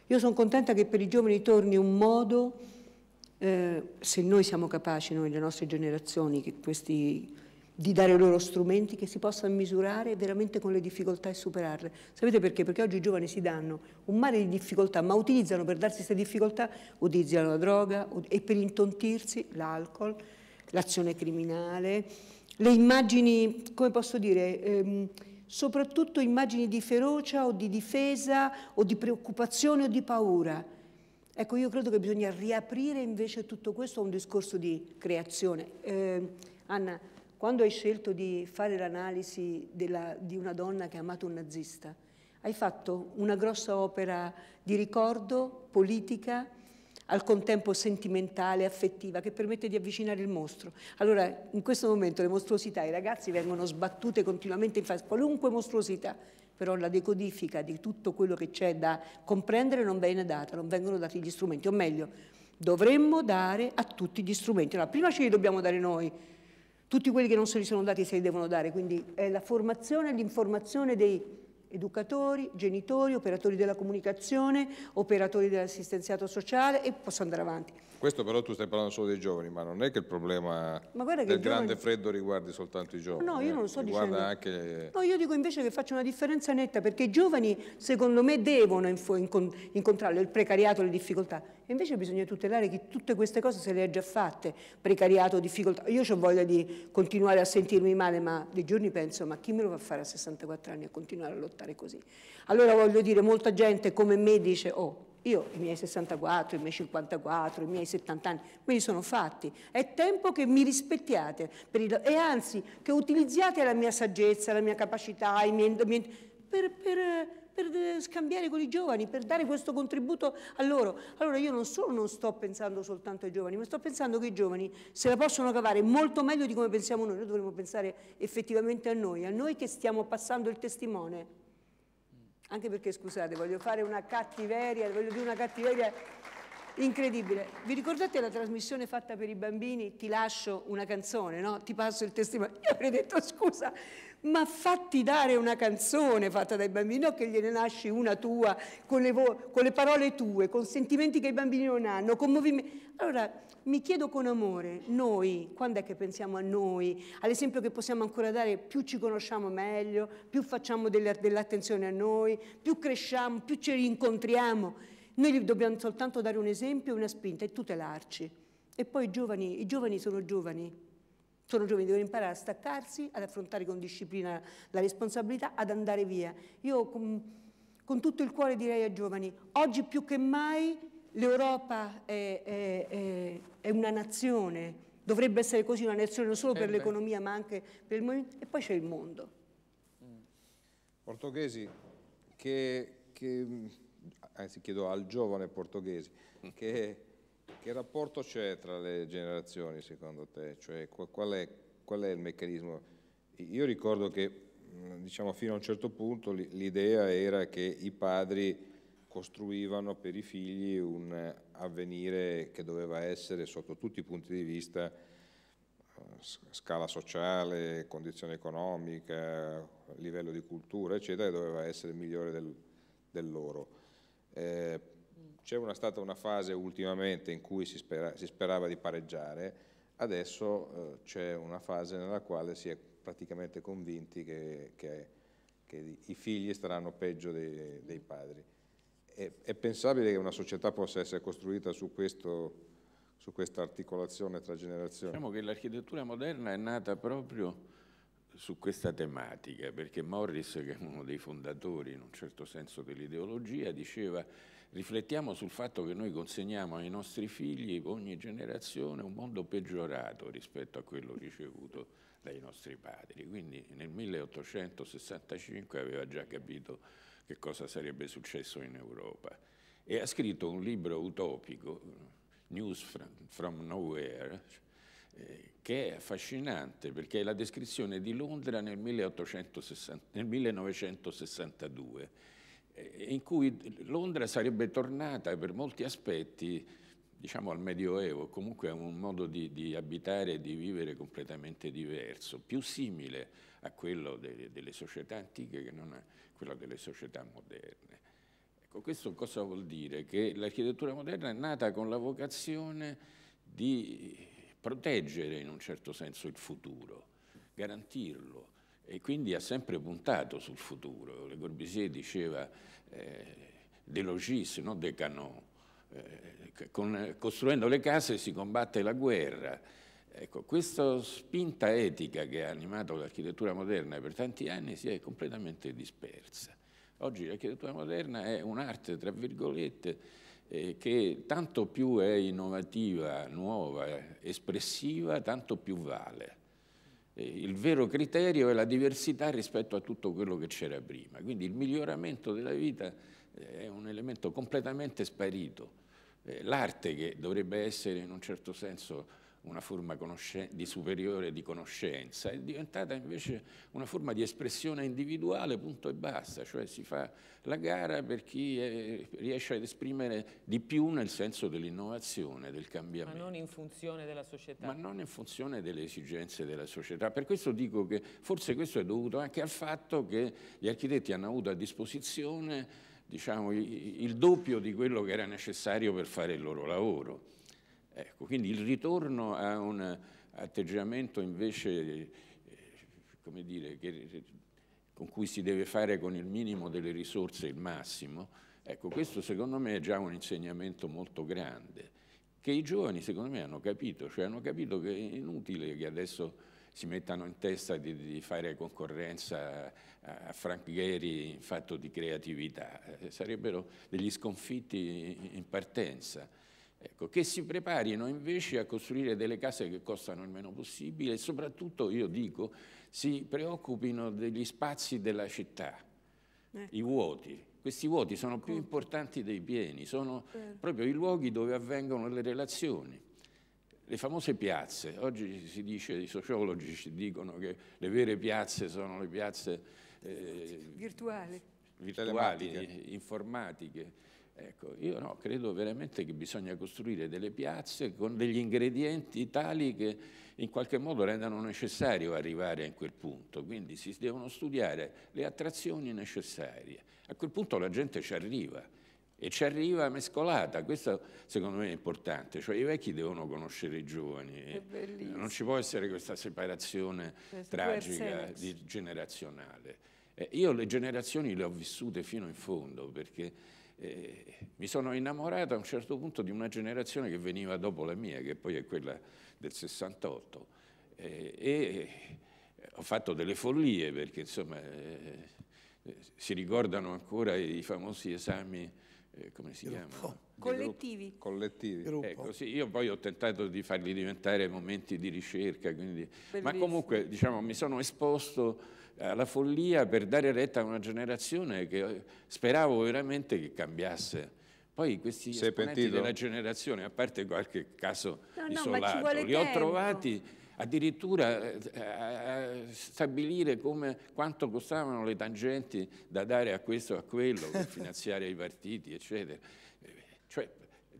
Io sono contenta che per i giovani torni un modo, se noi siamo capaci, noi, le nostre generazioni, di dare loro strumenti che si possano misurare veramente con le difficoltà e superarle. Sapete perché? Perché oggi i giovani si danno un mare di difficoltà, ma utilizzano per darsi queste difficoltà, utilizzano la droga e per intontirsi l'alcol, l'azione criminale, le immagini, come posso dire, soprattutto immagini di ferocia o di difesa o di preoccupazione o di paura. Ecco, io credo che bisogna riaprire invece tutto questo a un discorso di creazione. Anna, quando hai scelto di fare l'analisi di una donna che ha amato un nazista, hai fatto una grossa opera di ricordo, politica, al contempo sentimentale, affettiva, che permette di avvicinare il mostro. Allora, in questo momento le mostruosità, i ragazzi vengono sbattute continuamente in faccia, qualunque mostruosità, però la decodifica di tutto quello che c'è da comprendere non viene data, non vengono dati gli strumenti, o meglio, dovremmo dare a tutti gli strumenti. Allora, prima ce li dobbiamo dare noi, tutti quelli che non se li sono dati se li devono dare, quindi è la formazione e l'informazione dei educatori, genitori, operatori della comunicazione, operatori dell'assistenziato sociale e posso andare avanti. Questo però tu stai parlando solo dei giovani, ma non è che il problema del grande freddo riguardi soltanto i giovani. No, io non lo sto dicendo. Anche... No, io dico invece che faccio una differenza netta, perché i giovani, secondo me, devono incontrare il precariato, le difficoltà. E invece bisogna tutelare chi tutte queste cose se le ha già fatte. Precariato, difficoltà. Io ho voglia di continuare a sentirmi male, ma dei giorni penso, ma chi me lo fa fare a 64 anni a continuare a lottare così? Allora voglio dire, molta gente come me dice, oh, io i miei 64, i miei 54, i miei 70 anni, me li sono fatti. È tempo che mi rispettiate e anzi che utilizziate la mia saggezza, la mia capacità, per scambiare con i giovani, per dare questo contributo a loro. Allora io non sto pensando soltanto ai giovani, ma sto pensando che i giovani se la possono cavare molto meglio di come pensiamo noi. Noi dovremmo pensare effettivamente a noi che stiamo passando il testimone. Anche perché, scusate, voglio dire una cattiveria incredibile. Vi ricordate la trasmissione fatta per i bambini? Ti lascio una canzone, no? Ti passo il testimone. Io avrei detto, scusa, ma fatti dare una canzone fatta dai bambini, non che gliene nasci una tua, con le parole tue, con sentimenti che i bambini non hanno, con movimenti. Allora, mi chiedo con amore, noi, quando è che pensiamo a noi, all'esempio che possiamo ancora dare, più ci conosciamo meglio, più facciamo dell'attenzione a noi, più cresciamo, più ci rincontriamo. Noi dobbiamo soltanto dare un esempio e una spinta e tutelarci. E poi i giovani sono giovani, devono imparare a staccarsi, ad affrontare con disciplina la responsabilità, ad andare via. Io con tutto il cuore direi ai giovani, oggi più che mai l'Europa è una nazione, dovrebbe essere così una nazione non solo per l'economia ma anche per il movimento, e poi c'è il mondo. Portoghesi, anzi chiedo al giovane Portoghesi, che rapporto c'è tra le generazioni secondo te? Cioè qual è il meccanismo? Io ricordo che diciamo fino a un certo punto l'idea era che i padri costruivano per i figli un avvenire che doveva essere sotto tutti i punti di vista, scala sociale, condizione economica, livello di cultura, eccetera, che doveva essere migliore del loro. C'è stata una fase ultimamente in cui si sperava di pareggiare, adesso c'è una fase nella quale si è praticamente convinti che i figli staranno peggio dei padri. È pensabile che una società possa essere costruita su questa articolazione tra generazioni? Diciamo che l'architettura moderna è nata proprio su questa tematica, perché Morris, che è uno dei fondatori in un certo senso dell'ideologia, diceva: riflettiamo sul fatto che noi consegniamo ai nostri figli, ogni generazione, un mondo peggiorato rispetto a quello ricevuto dai nostri padri. Quindi nel 1865 aveva già capito che cosa sarebbe successo in Europa e ha scritto un libro utopico, News from Nowhere, che è affascinante perché è la descrizione di Londra nel 1962, in cui Londra sarebbe tornata per molti aspetti diciamo al Medioevo, comunque a un modo di abitare e di vivere completamente diverso, più simile a quello delle società antiche che non a quello delle società moderne. Ecco, questo cosa vuol dire? Che l'architettura moderna è nata con la vocazione di proteggere in un certo senso il futuro, garantirlo, e quindi ha sempre puntato sul futuro. Le Corbusier diceva de logis, non de canons. Costruendo le case si combatte la guerra. Ecco, questa spinta etica che ha animato l'architettura moderna per tanti anni si è completamente dispersa. Oggi l'architettura moderna è un'arte, tra virgolette, che tanto più è innovativa, nuova, espressiva, tanto più vale. Il vero criterio è la diversità rispetto a tutto quello che c'era prima. Quindi il miglioramento della vita è un elemento completamente sparito. L'arte, che dovrebbe essere in un certo senso una forma di superiore di conoscenza, è diventata invece una forma di espressione individuale, punto e basta, cioè si fa la gara per chi riesce ad esprimere di più nel senso dell'innovazione, del cambiamento. Ma non in funzione della società. Ma non in funzione delle esigenze della società. Per questo dico che forse questo è dovuto anche al fatto che gli architetti hanno avuto a disposizione, diciamo, il doppio di quello che era necessario per fare il loro lavoro. Ecco, quindi il ritorno a un atteggiamento invece, come dire, con cui si deve fare con il minimo delle risorse il massimo, ecco, questo secondo me è già un insegnamento molto grande, che i giovani secondo me hanno capito, cioè hanno capito che è inutile che adesso si mettano in testa di fare concorrenza a Frank Gehry in fatto di creatività, sarebbero degli sconfitti in partenza. Ecco, che si preparino invece a costruire delle case che costano il meno possibile e soprattutto, io dico, si preoccupino degli spazi della città, i vuoti. Questi vuoti sono più importanti dei pieni, sono proprio i luoghi dove avvengono le relazioni. Le famose piazze, oggi si dice, i sociologi ci dicono che le vere piazze sono le piazze virtuali, informatiche. Ecco, io no, credo veramente che bisogna costruire delle piazze con degli ingredienti tali che in qualche modo rendano necessario arrivare a quel punto, quindi si devono studiare le attrazioni necessarie. A quel punto la gente ci arriva e ci arriva mescolata, questo secondo me è importante, cioè i vecchi devono conoscere i giovani, non ci può essere questa separazione tragica generazionale. Io le generazioni le ho vissute fino in fondo perché mi sono innamorato a un certo punto di una generazione che veniva dopo la mia, che poi è quella del 68, e ho fatto delle follie perché insomma si ricordano ancora i famosi esami, come si chiamano? Collettivi. Ecco, sì, io poi ho tentato di farli diventare momenti di ricerca, quindi, ma comunque diciamo, mi sono esposto alla follia per dare retta a una generazione che speravo veramente che cambiasse. Poi questi esponenti della generazione, a parte qualche caso isolato, li ho trovati addirittura a stabilire quanto costavano le tangenti da dare a questo o a quello per finanziare i partiti, eccetera. Cioè,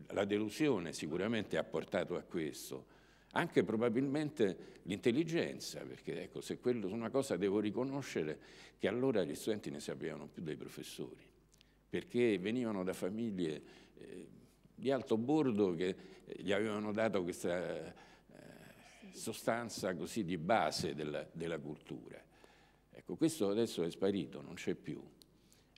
la delusione sicuramente ha portato a questo. Anche probabilmente l'intelligenza, perché ecco, se quello è una cosa devo riconoscere che allora gli studenti ne sapevano più dei professori, perché venivano da famiglie di alto bordo che gli avevano dato questa sostanza così di base della cultura. Ecco, questo adesso è sparito, non c'è più.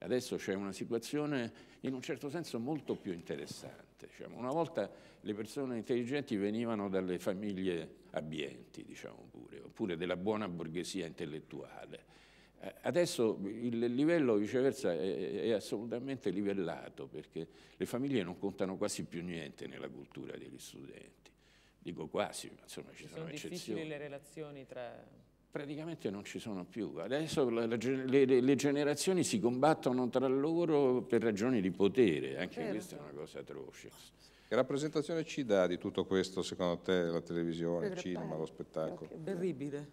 Adesso c'è una situazione in un certo senso molto più interessante. Diciamo. Una volta le persone intelligenti venivano dalle famiglie abbienti, diciamo pure, oppure della buona borghesia intellettuale. Adesso il livello viceversa è assolutamente livellato perché le famiglie non contano quasi più niente nella cultura degli studenti. Dico quasi, ma insomma ci sono eccezioni. Sono difficili le relazioni tra... Praticamente non ci sono più. Adesso le generazioni si combattono tra loro per ragioni di potere, anche questa è una cosa atroce. Che rappresentazione ci dà di tutto questo, secondo te, la televisione, il cinema, lo spettacolo? Terribile,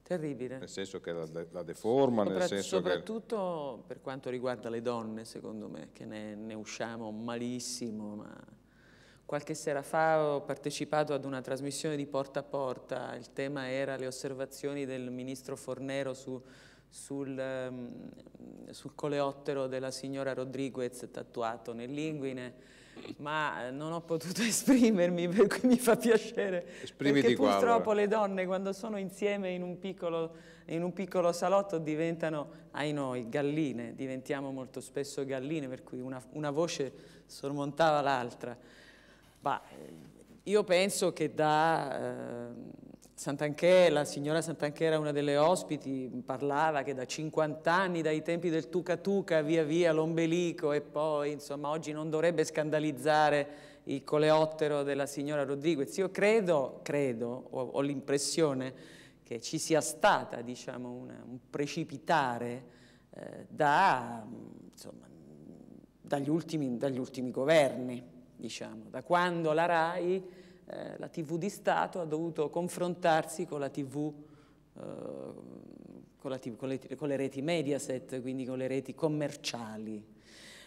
terribile. Nel senso che la deforma, nel senso soprattutto per quanto riguarda le donne, secondo me, che ne usciamo malissimo, ma qualche sera fa ho partecipato ad una trasmissione di Porta a Porta, il tema era le osservazioni del ministro Fornero sul coleottero della signora Rodriguez tatuato nell'inguine, ma non ho potuto esprimermi, per cui mi fa piacere. Esprimiti perché qua, purtroppo allora. Le donne quando sono insieme in un piccolo salotto diventano, ai noi, galline, diventiamo molto spesso galline, per cui una voce sormontava l'altra. Io penso che da Santanchè, la signora Santanchè era una delle ospiti, parlava che da 50 anni, dai tempi del Tuca Tuca, via via l'ombelico, e poi insomma oggi non dovrebbe scandalizzare il coleottero della signora Rodriguez. Io credo, ho l'impressione che ci sia stata, diciamo, un precipitare dagli ultimi governi, diciamo, da quando la RAI, la TV di Stato, ha dovuto confrontarsi con la TV, con le reti Mediaset, quindi con le reti commerciali.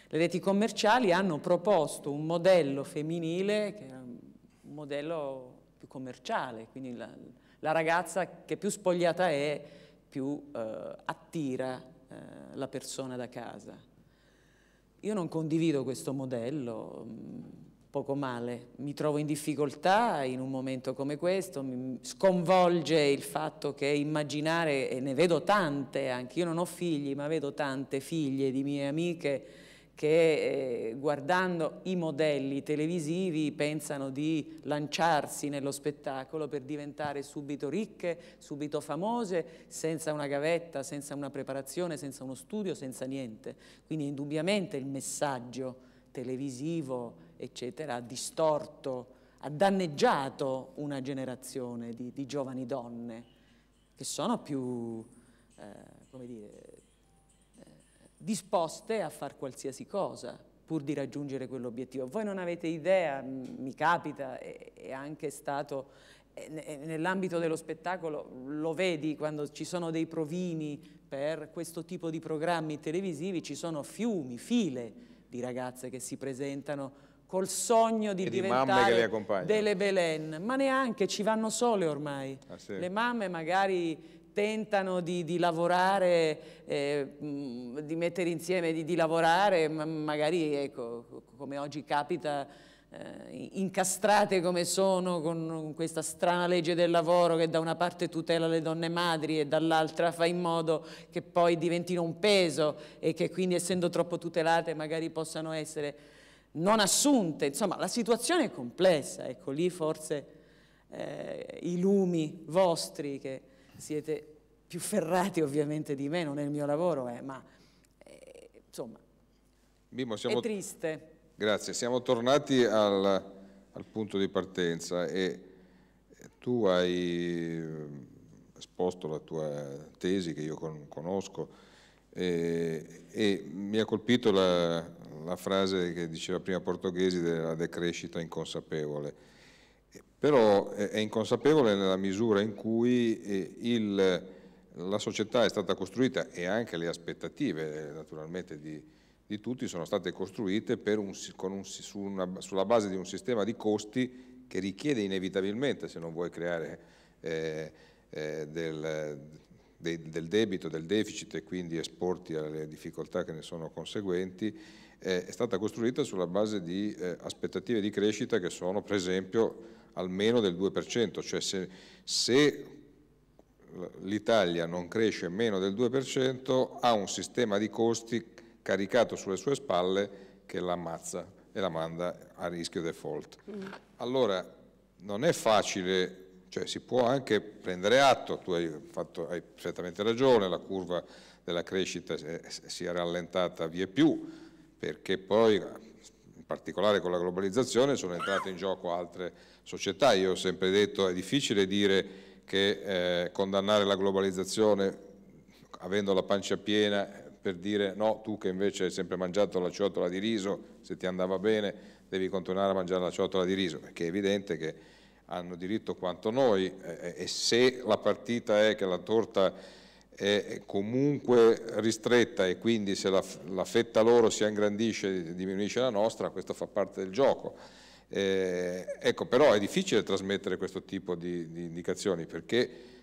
Le reti commerciali hanno proposto un modello femminile che era un modello più commerciale, quindi la ragazza che più spogliata è, più attira la persona da casa. Io non condivido questo modello, poco male, mi trovo in difficoltà in un momento come questo, mi sconvolge il fatto che immaginare, e ne vedo tante, anche io non ho figli, ma vedo tante figlie di mie amiche che guardando i modelli televisivi pensano di lanciarsi nello spettacolo per diventare subito ricche, subito famose, senza una gavetta, senza una preparazione, senza uno studio, senza niente. Quindi indubbiamente il messaggio televisivo, eccetera, ha distorto, ha danneggiato una generazione di giovani donne che sono più, come dire, disposte a fare qualsiasi cosa pur di raggiungere quell'obiettivo. Voi non avete idea, mi capita, è anche stato nell'ambito dello spettacolo, lo vedi quando ci sono dei provini per questo tipo di programmi televisivi, ci sono fiumi, file di ragazze che si presentano col sogno di diventare delle Belen, ma neanche, ci vanno sole ormai. Ah, sì. Le mamme magari tentano di lavorare, di mettere insieme, di lavorare, magari, ecco, come oggi capita, incastrate come sono con questa strana legge del lavoro che da una parte tutela le donne madri e dall'altra fa in modo che poi diventino un peso e che quindi, essendo troppo tutelate, magari possano essere non assunte. Insomma, la situazione è complessa, ecco, lì forse i lumi vostri, che siete più ferrati ovviamente di me, non è il mio lavoro, ma insomma, Mimmo, è triste. Grazie, siamo tornati al punto di partenza e tu hai esposto la tua tesi che io conosco e mi ha colpito la frase che diceva prima Portoghesi della decrescita inconsapevole, però è inconsapevole nella misura in cui la società è stata costruita e anche le aspettative naturalmente di tutti sono state costruite sulla base di un sistema di costi che richiede inevitabilmente, se non vuoi creare del debito, del deficit e quindi esporti alle difficoltà che ne sono conseguenti, è stata costruita sulla base di aspettative di crescita che sono per esempio almeno del 2%, cioè se l'Italia non cresce meno del 2% ha un sistema di costi caricato sulle sue spalle che l'ammazza e la manda a rischio default. Allora non è facile, cioè si può anche prendere atto, tu hai perfettamente ragione, la curva della crescita si è rallentata vieppiù perché poi in particolare con la globalizzazione sono entrate in gioco altre società. Io ho sempre detto è difficile dire che condannare la globalizzazione avendo la pancia piena per dire no, tu che invece hai sempre mangiato la ciotola di riso, se ti andava bene devi continuare a mangiare la ciotola di riso, perché è evidente che hanno diritto quanto noi e se la partita è che la torta è comunque ristretta e quindi se la fetta loro si ingrandisce e diminuisce la nostra, questo fa parte del gioco. Ecco, però è difficile trasmettere questo tipo di indicazioni, perché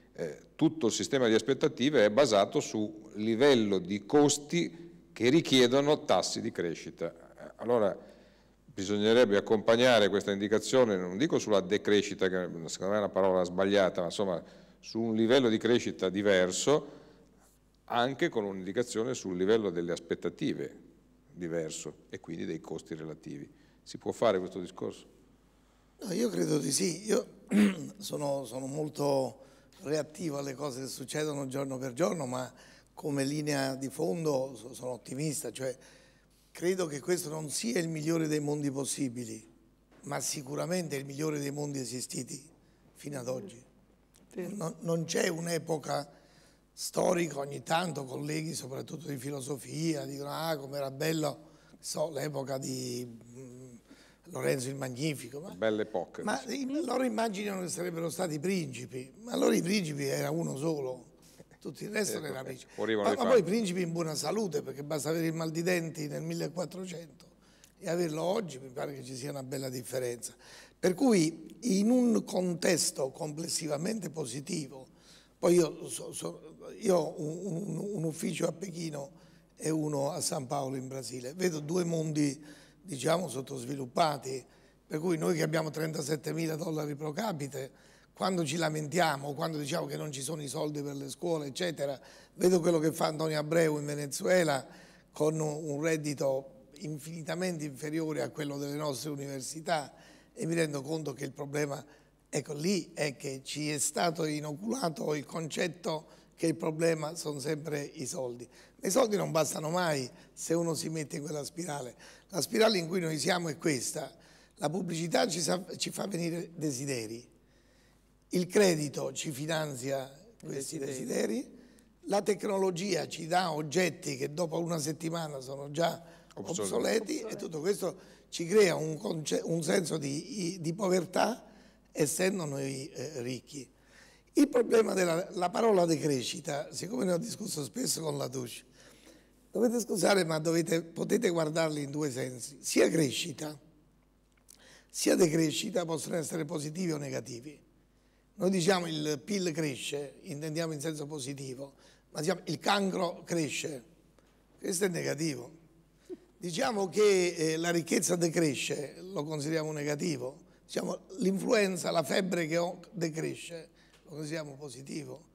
tutto il sistema di aspettative è basato su livello di costi che richiedono tassi di crescita. Allora bisognerebbe accompagnare questa indicazione, non dico sulla decrescita, che secondo me è una parola sbagliata, ma insomma su un livello di crescita diverso, anche con un'indicazione sul livello delle aspettative diverso e quindi dei costi relativi. Si può fare questo discorso? No, io credo di sì. Io sono molto reattivo alle cose che succedono giorno per giorno, ma come linea di fondo sono ottimista, cioè credo che questo non sia il migliore dei mondi possibili, ma sicuramente il migliore dei mondi esistiti fino ad oggi. Non c'è un'epoca storica, ogni tanto colleghi soprattutto di filosofia dicono com'era bello, l'epoca di Lorenzo il Magnifico, belle epoche, ma loro immaginano che sarebbero stati principi, ma allora i principi era uno solo, tutto il resto non era principe. Ma poi i principi in buona salute, perché basta avere il mal di denti nel 1400 e averlo oggi, mi pare che ci sia una bella differenza. Per cui in un contesto complessivamente positivo, poi io ho un ufficio a Pechino e uno a San Paolo in Brasile, vedo due mondi diciamo sottosviluppati, per cui noi che abbiamo $37.000 pro capite, quando ci lamentiamo, quando diciamo che non ci sono i soldi per le scuole, eccetera, vedo quello che fa Antonio Abreu in Venezuela con un reddito infinitamente inferiore a quello delle nostre università e mi rendo conto che il problema, ecco lì, è che ci è stato inoculato il concetto che il problema sono sempre i soldi. Ma i soldi non bastano mai se uno si mette in quella spirale. La spirale in cui noi siamo è questa: la pubblicità ci fa venire desideri, il credito ci finanzia questi desideri, la tecnologia ci dà oggetti che dopo una settimana sono già obsoleti e tutto questo ci crea un senso di povertà, essendo noi ricchi. Il problema della parola decrescita, siccome ne ho discusso spesso con Latouche, dovete scusare ma potete guardarli in due sensi. Sia crescita sia decrescita possono essere positivi o negativi. Noi diciamo il PIL cresce, intendiamo in senso positivo, ma diciamo il cancro cresce, questo è negativo. Diciamo che la ricchezza decresce, lo consideriamo negativo. Diciamo l'influenza, la febbre che ho decresce, lo consideriamo positivo.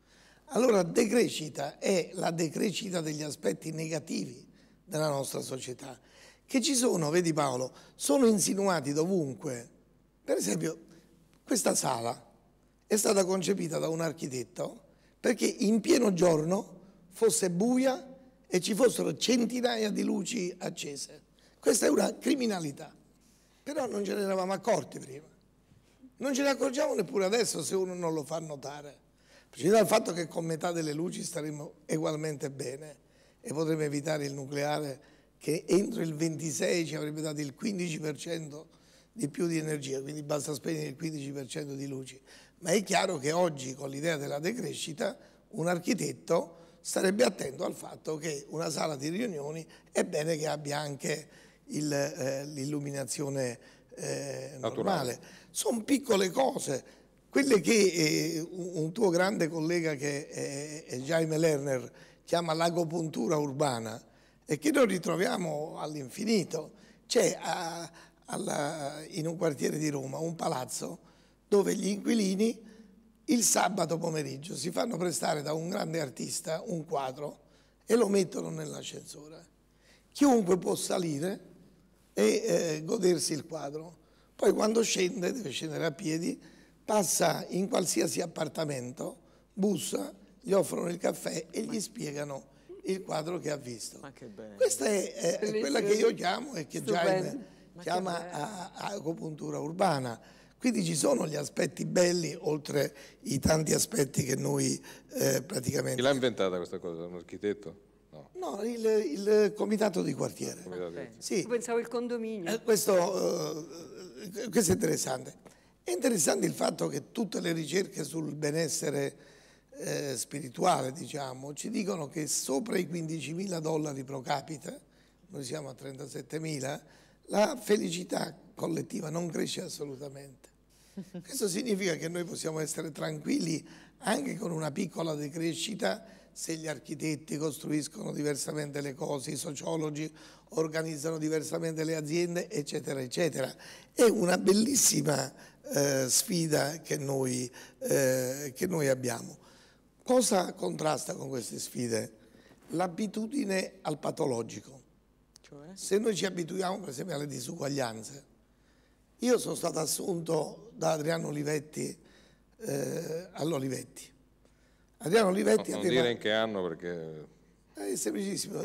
Allora decrescita è la decrescita degli aspetti negativi della nostra società, che ci sono, vedi Paolo, sono insinuati dovunque. Per esempio, questa sala è stata concepita da un architetto perché in pieno giorno fosse buia e ci fossero centinaia di luci accese. Questa è una criminalità, però non ce ne eravamo accorti prima. Non ce ne accorgiamo neppure adesso se uno non lo fa notare. Ci dà il fatto che con metà delle luci staremo ugualmente bene e potremo evitare il nucleare che entro il 26 ci avrebbe dato il 15% di più di energia, quindi basta spegnere il 15% di luci. Ma è chiaro che oggi con l'idea della decrescita un architetto starebbe attento al fatto che una sala di riunioni è bene che abbia anche l'illuminazione normale. Sono piccole cose. Quelle che un tuo grande collega che è Jaime Lerner chiama l'agopuntura urbana e che noi ritroviamo all'infinito. C'è in un quartiere di Roma un palazzo dove gli inquilini il sabato pomeriggio si fanno prestare da un grande artista un quadro e lo mettono nell'ascensore. Chiunque può salire e godersi il quadro. Poi quando scende, deve scendere a piedi, passa in qualsiasi appartamento, bussa, gli offrono il caffè e gli spiegano il quadro che ha visto. Ma che bello. Questa è quella che io chiamo e che Jaime chiama agopuntura urbana. Quindi ci sono gli aspetti belli, oltre i tanti aspetti che noi praticamente... Chi l'ha inventata questa cosa? Un architetto? No, il comitato di quartiere. Sì. Io pensavo il condominio. Questo è interessante. È interessante il fatto che tutte le ricerche sul benessere spirituale, diciamo, ci dicono che sopra i $15.000 pro capite, noi siamo a 37.000, La felicità collettiva non cresce assolutamente. Questo significa che noi possiamo essere tranquilli anche con una piccola decrescita se gli architetti costruiscono diversamente le cose, i sociologi organizzano diversamente le aziende, eccetera, eccetera. È una bellissima sfida che noi abbiamo. Cosa contrasta con queste sfide? L'abitudine al patologico. Cioè? Se noi ci abituiamo per esempio alle disuguaglianze, io sono stato assunto da Adriano Olivetti all'Olivetti. Adriano Olivetti non aveva... dire in che anno perché... È semplicissimo,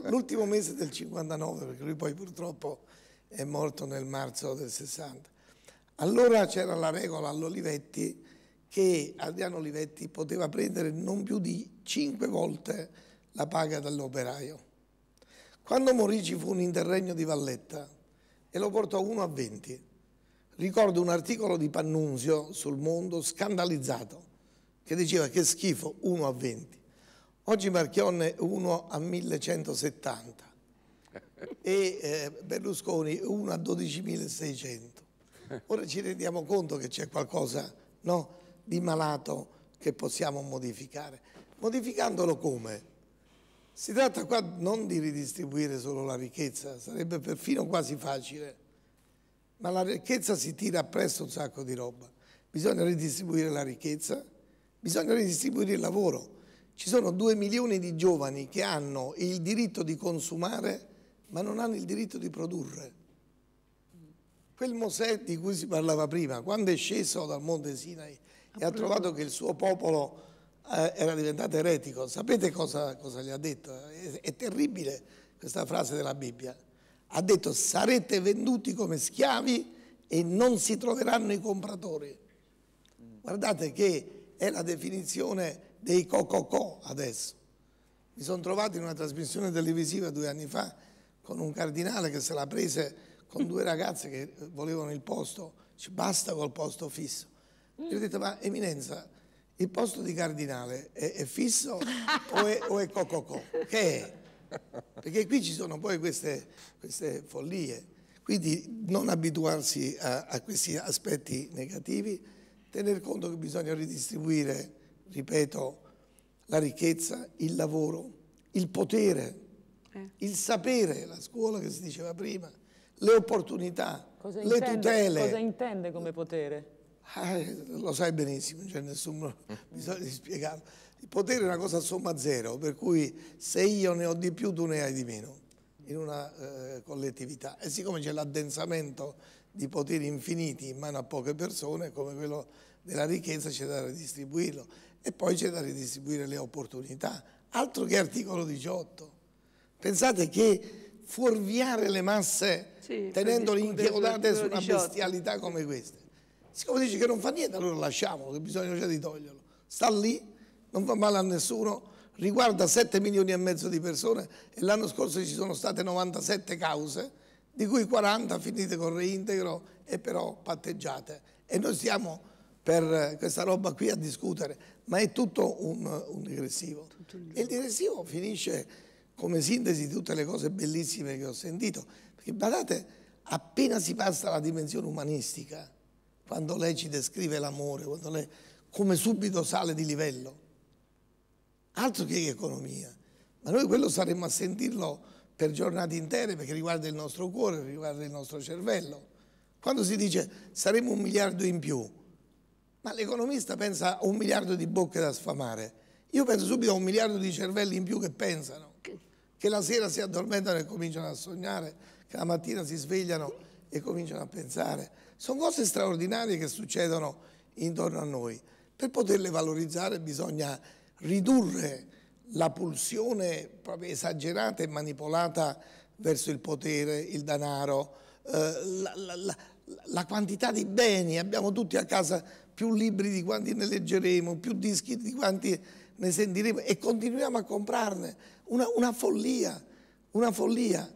l'ultimo mese del 59, perché lui poi purtroppo è morto nel marzo del 60. Allora c'era la regola all'Olivetti che Adriano Olivetti poteva prendere non più di 5 volte la paga dell'operaio. Quando morì ci fu un interregno di Valletta e lo portò 1 a 20. Ricordo un articolo di Pannunzio sul Mondo scandalizzato che diceva che schifo 1 a 20. Oggi Marchionne 1 a 1170 e Berlusconi 1 a 12.600. Ora ci rendiamo conto che c'è qualcosa, no, di malato che possiamo modificare. Modificandolo come? Si tratta qua non di ridistribuire solo la ricchezza, sarebbe perfino quasi facile, ma la ricchezza si tira appresso un sacco di roba. Bisogna ridistribuire la ricchezza, bisogna ridistribuire il lavoro. Ci sono 2 milioni di giovani che hanno il diritto di consumare, ma non hanno il diritto di produrre. Quel Mosè di cui si parlava prima, quando è sceso dal monte Sinai e ha trovato che il suo popolo era diventato eretico, sapete cosa gli ha detto? È terribile questa frase della Bibbia. Ha detto: sarete venduti come schiavi e non si troveranno i compratori. Guardate che è la definizione dei cococò adesso. Mi sono trovato in una trasmissione televisiva 2 anni fa con un cardinale che se la prese con 2 ragazze che volevano il posto, dice basta col posto fisso. Io ho detto: ma Eminenza, il posto di cardinale è fisso o è cococò? Che è? Perché qui ci sono poi queste follie. Quindi non abituarsi a questi aspetti negativi, tener conto che bisogna ridistribuire, ripeto, la ricchezza, il lavoro, il potere, il sapere, la scuola che si diceva prima, le opportunità, le tutele. Cosa intende come potere? Lo sai benissimo, non c'è nessun bisogno di spiegarlo. Il potere è una cosa a somma zero, per cui se io ne ho di più tu ne hai di meno in una collettività. E siccome c'è l'addensamento di poteri infiniti in mano a poche persone, come quello della ricchezza, c'è da ridistribuirlo. E poi c'è da ridistribuire le opportunità. Altro che articolo 18. Pensate che fuorviare le masse tenendole inchiodate su una bestialità come questa. Siccome dice che non fa niente, allora lasciamolo, che bisogna già di toglierlo. Sta lì, non fa male a nessuno, riguarda 7 milioni e mezzo di persone e l'anno scorso ci sono state 97 cause, di cui 40 finite con reintegro e però patteggiate. E noi stiamo per questa roba qui a discutere, ma è tutto un digressivo. E il digressivo finisce come sintesi di tutte le cose bellissime che ho sentito, perché badate, appena si passa alla dimensione umanistica, quando lei ci descrive l'amore, quando lei come subito sale di livello, altro che economia, ma noi quello saremmo a sentirlo per giornate intere perché riguarda il nostro cuore, riguarda il nostro cervello. Quando si dice saremo 1 miliardo in più, ma l'economista pensa a 1 miliardo di bocche da sfamare, io penso subito a 1 miliardo di cervelli in più che pensano, che la sera si addormentano e cominciano a sognare, che la mattina si svegliano e cominciano a pensare. Sono cose straordinarie che succedono intorno a noi. Per poterle valorizzare bisogna ridurre la pulsione proprio esagerata e manipolata verso il potere, il denaro, la quantità di beni. Abbiamo tutti a casa più libri di quanti ne leggeremo, più dischi di quanti ne sentiremo e continuiamo a comprarne. Una follia, una follia.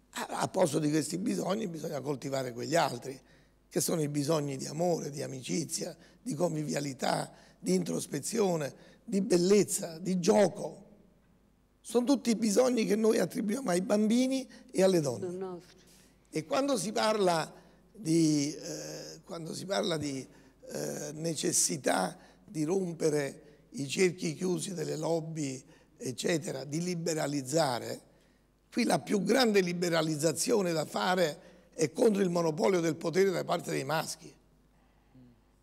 A posto di questi bisogni bisogna coltivare quegli altri, che sono i bisogni di amore, di amicizia, di convivialità, di introspezione, di bellezza, di gioco. Sono tutti bisogni che noi attribuiamo ai bambini e alle donne. E quando si parla di necessità di rompere i cerchi chiusi delle lobby, eccetera, di liberalizzare, qui la più grande liberalizzazione da fare è contro il monopolio del potere da parte dei maschi.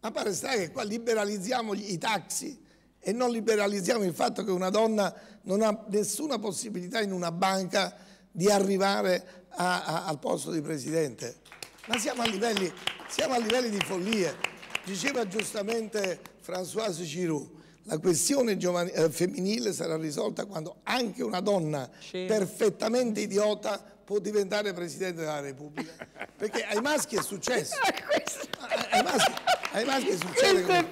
Ma pare sta che qua liberalizziamo i taxi e non liberalizziamo il fatto che una donna non ha nessuna possibilità in una banca di arrivare al posto di presidente. Ma siamo a livelli di follia. Diceva giustamente Françoise Giroud, la questione femminile sarà risolta quando anche una donna perfettamente idiota può diventare Presidente della Repubblica. Perché ai maschi è successo. Ai maschi succede.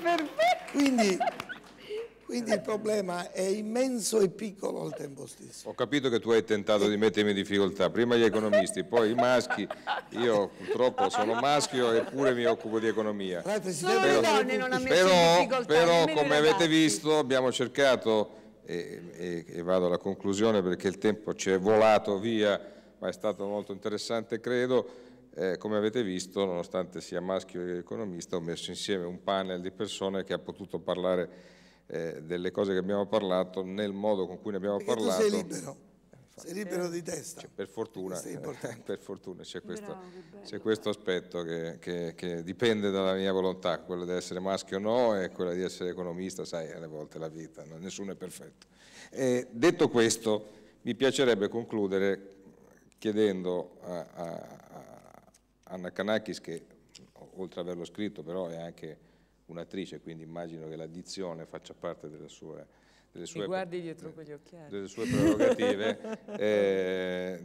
Quindi il problema è immenso e piccolo al tempo stesso. Ho capito che tu hai tentato di mettermi in difficoltà, prima gli economisti, poi i maschi. Io purtroppo sono maschio eppure mi occupo di economia. Solo le donne non ha messo in difficoltà. Però come avete visto abbiamo cercato, e vado alla conclusione perché il tempo ci è volato via, ma è stato molto interessante credo. Come avete visto, nonostante sia maschio e economista, ho messo insieme un panel di persone che ha potuto parlare delle cose che abbiamo parlato nel modo con cui ne abbiamo parlato. Tu sei libero di testa. Per fortuna c'è questo aspetto che dipende dalla mia volontà, quello di essere maschio o no e quello di essere economista, sai, alle volte la vita, nessuno è perfetto. Detto questo, mi piacerebbe concludere chiedendo a Anna Kanakis, che oltre ad averlo scritto però è anche un'attrice, quindi immagino che la dizione faccia parte delle sue prerogative,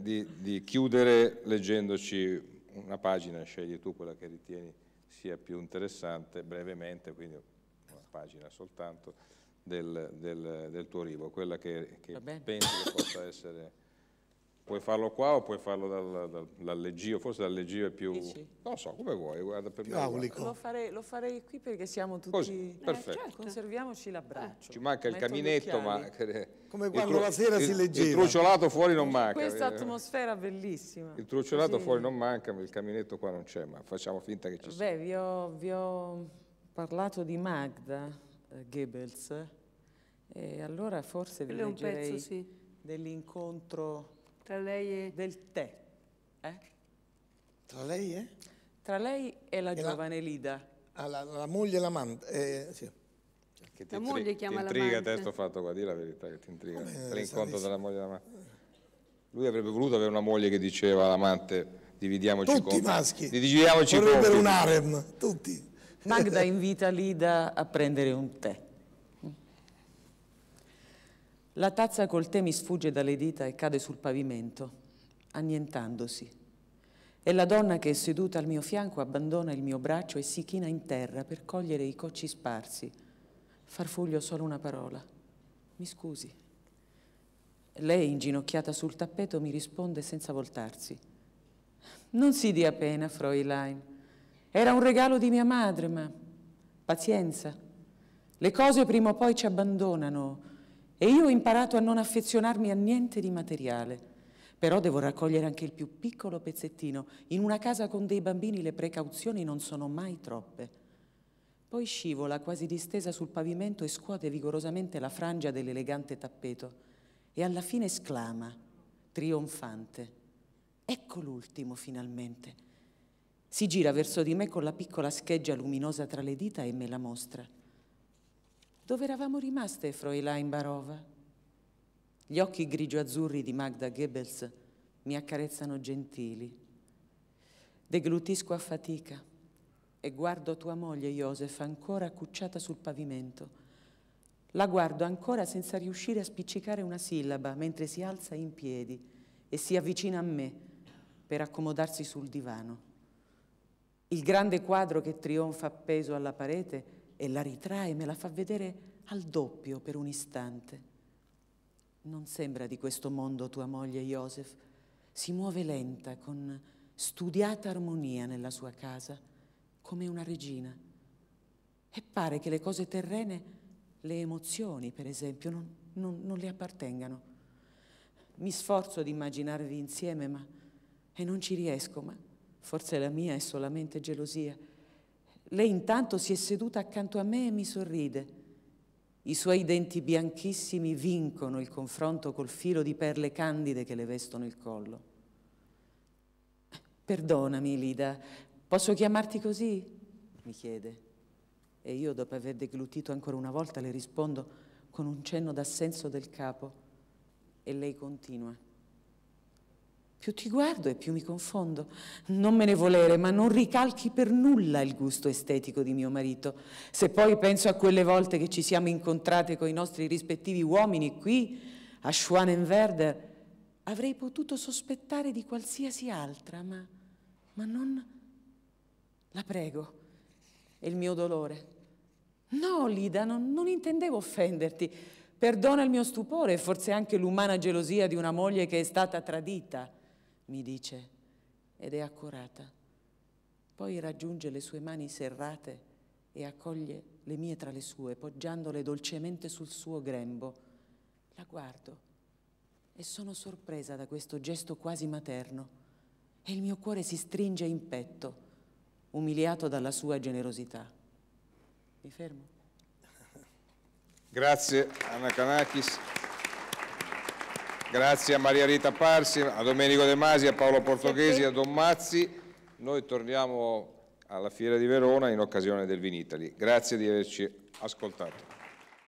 di chiudere leggendoci una pagina, scegli tu quella che ritieni sia più interessante, brevemente, quindi una pagina soltanto, del tuo libro, quella che pensi che possa essere. Puoi farlo qua o puoi farlo dal leggio, forse dal leggio è più... Dici? Non so, come vuoi, guarda, per me aulico. Lo farei qui perché siamo tutti... Così, perfetto. Certo. Conserviamoci l'abbraccio. Ci manca il caminetto, ma... Come quando la sera si leggeva. Il truciolato fuori non manca. Questa atmosfera bellissima. Il truciolato fuori non manca, ma il caminetto qua non c'è, ma facciamo finta che ci sia. Beh, vi ho parlato di Magda Goebbels e allora forse vi leggerei dell'incontro... Tra lei e... del tè. Tra lei e? Tra lei e la giovane Lida. La moglie e l'amante. Sì. Che La moglie chiama l'amante. Ti intriga il testo fatto qua, di la verità che ti intriga. L'incontro della moglie e l'amante. Lui avrebbe voluto avere una moglie che diceva all'amante dividiamoci i compiti. Tutti i maschi. Dividiamoci i compiti. Vorrebbero un harem, tutti. Magda invita Lida a prendere un tè. La tazza col tè mi sfugge dalle dita e cade sul pavimento, annientandosi. E la donna che è seduta al mio fianco abbandona il mio braccio e si china in terra per cogliere i cocci sparsi. Farfuglio solo una parola. Mi scusi. Lei, inginocchiata sul tappeto, mi risponde senza voltarsi. Non si dia pena, Fräulein. Era un regalo di mia madre, ma pazienza. Le cose prima o poi ci abbandonano. E io ho imparato a non affezionarmi a niente di materiale, però devo raccogliere anche il più piccolo pezzettino. In una casa con dei bambini le precauzioni non sono mai troppe. Poi scivola quasi distesa sul pavimento e scuote vigorosamente la frangia dell'elegante tappeto e alla fine esclama, trionfante, ecco l'ultimo finalmente. Si gira verso di me con la piccola scheggia luminosa tra le dita e me la mostra. Dove eravamo rimaste, Fräulein Barova? Gli occhi grigio-azzurri di Magda Goebbels mi accarezzano gentili. Deglutisco a fatica e guardo tua moglie, Joseph, ancora accucciata sul pavimento. La guardo ancora senza riuscire a spiccicare una sillaba mentre si alza in piedi e si avvicina a me per accomodarsi sul divano. Il grande quadro che trionfa appeso alla parete e la ritrae e me la fa vedere al doppio per un istante. Non sembra di questo mondo tua moglie, Joseph. Si muove lenta, con studiata armonia nella sua casa, come una regina. E pare che le cose terrene, le emozioni, per esempio, non le appartengano. Mi sforzo di immaginarvi insieme, ma e non ci riesco, ma forse la mia è solamente gelosia. Lei intanto si è seduta accanto a me e mi sorride. I suoi denti bianchissimi vincono il confronto col filo di perle candide che le vestono il collo. Perdonami, Lida, posso chiamarti così? Mi chiede. E io, dopo aver deglutito ancora una volta, le rispondo con un cenno d'assenso del capo. E lei continua. Più ti guardo e più mi confondo. Non me ne volere, ma non ricalchi per nulla il gusto estetico di mio marito. Se poi penso a quelle volte che ci siamo incontrate con i nostri rispettivi uomini qui, a Schwanenwerder, avrei potuto sospettare di qualsiasi altra, ma non... La prego, è il mio dolore. No, Lida, non intendevo offenderti. Perdona il mio stupore e forse anche l'umana gelosia di una moglie che è stata tradita, mi dice, ed è accorata. Poi raggiunge le sue mani serrate e accoglie le mie tra le sue, poggiandole dolcemente sul suo grembo. La guardo e sono sorpresa da questo gesto quasi materno e il mio cuore si stringe in petto, umiliato dalla sua generosità. Mi fermo. Grazie Anna Kanakis, grazie a Maria Rita Parsi, a Domenico De Masi, a Paolo Portoghesi, a Don Mazzi. Noi torniamo alla Fiera di Verona in occasione del Vinitaly. Grazie di averci ascoltato.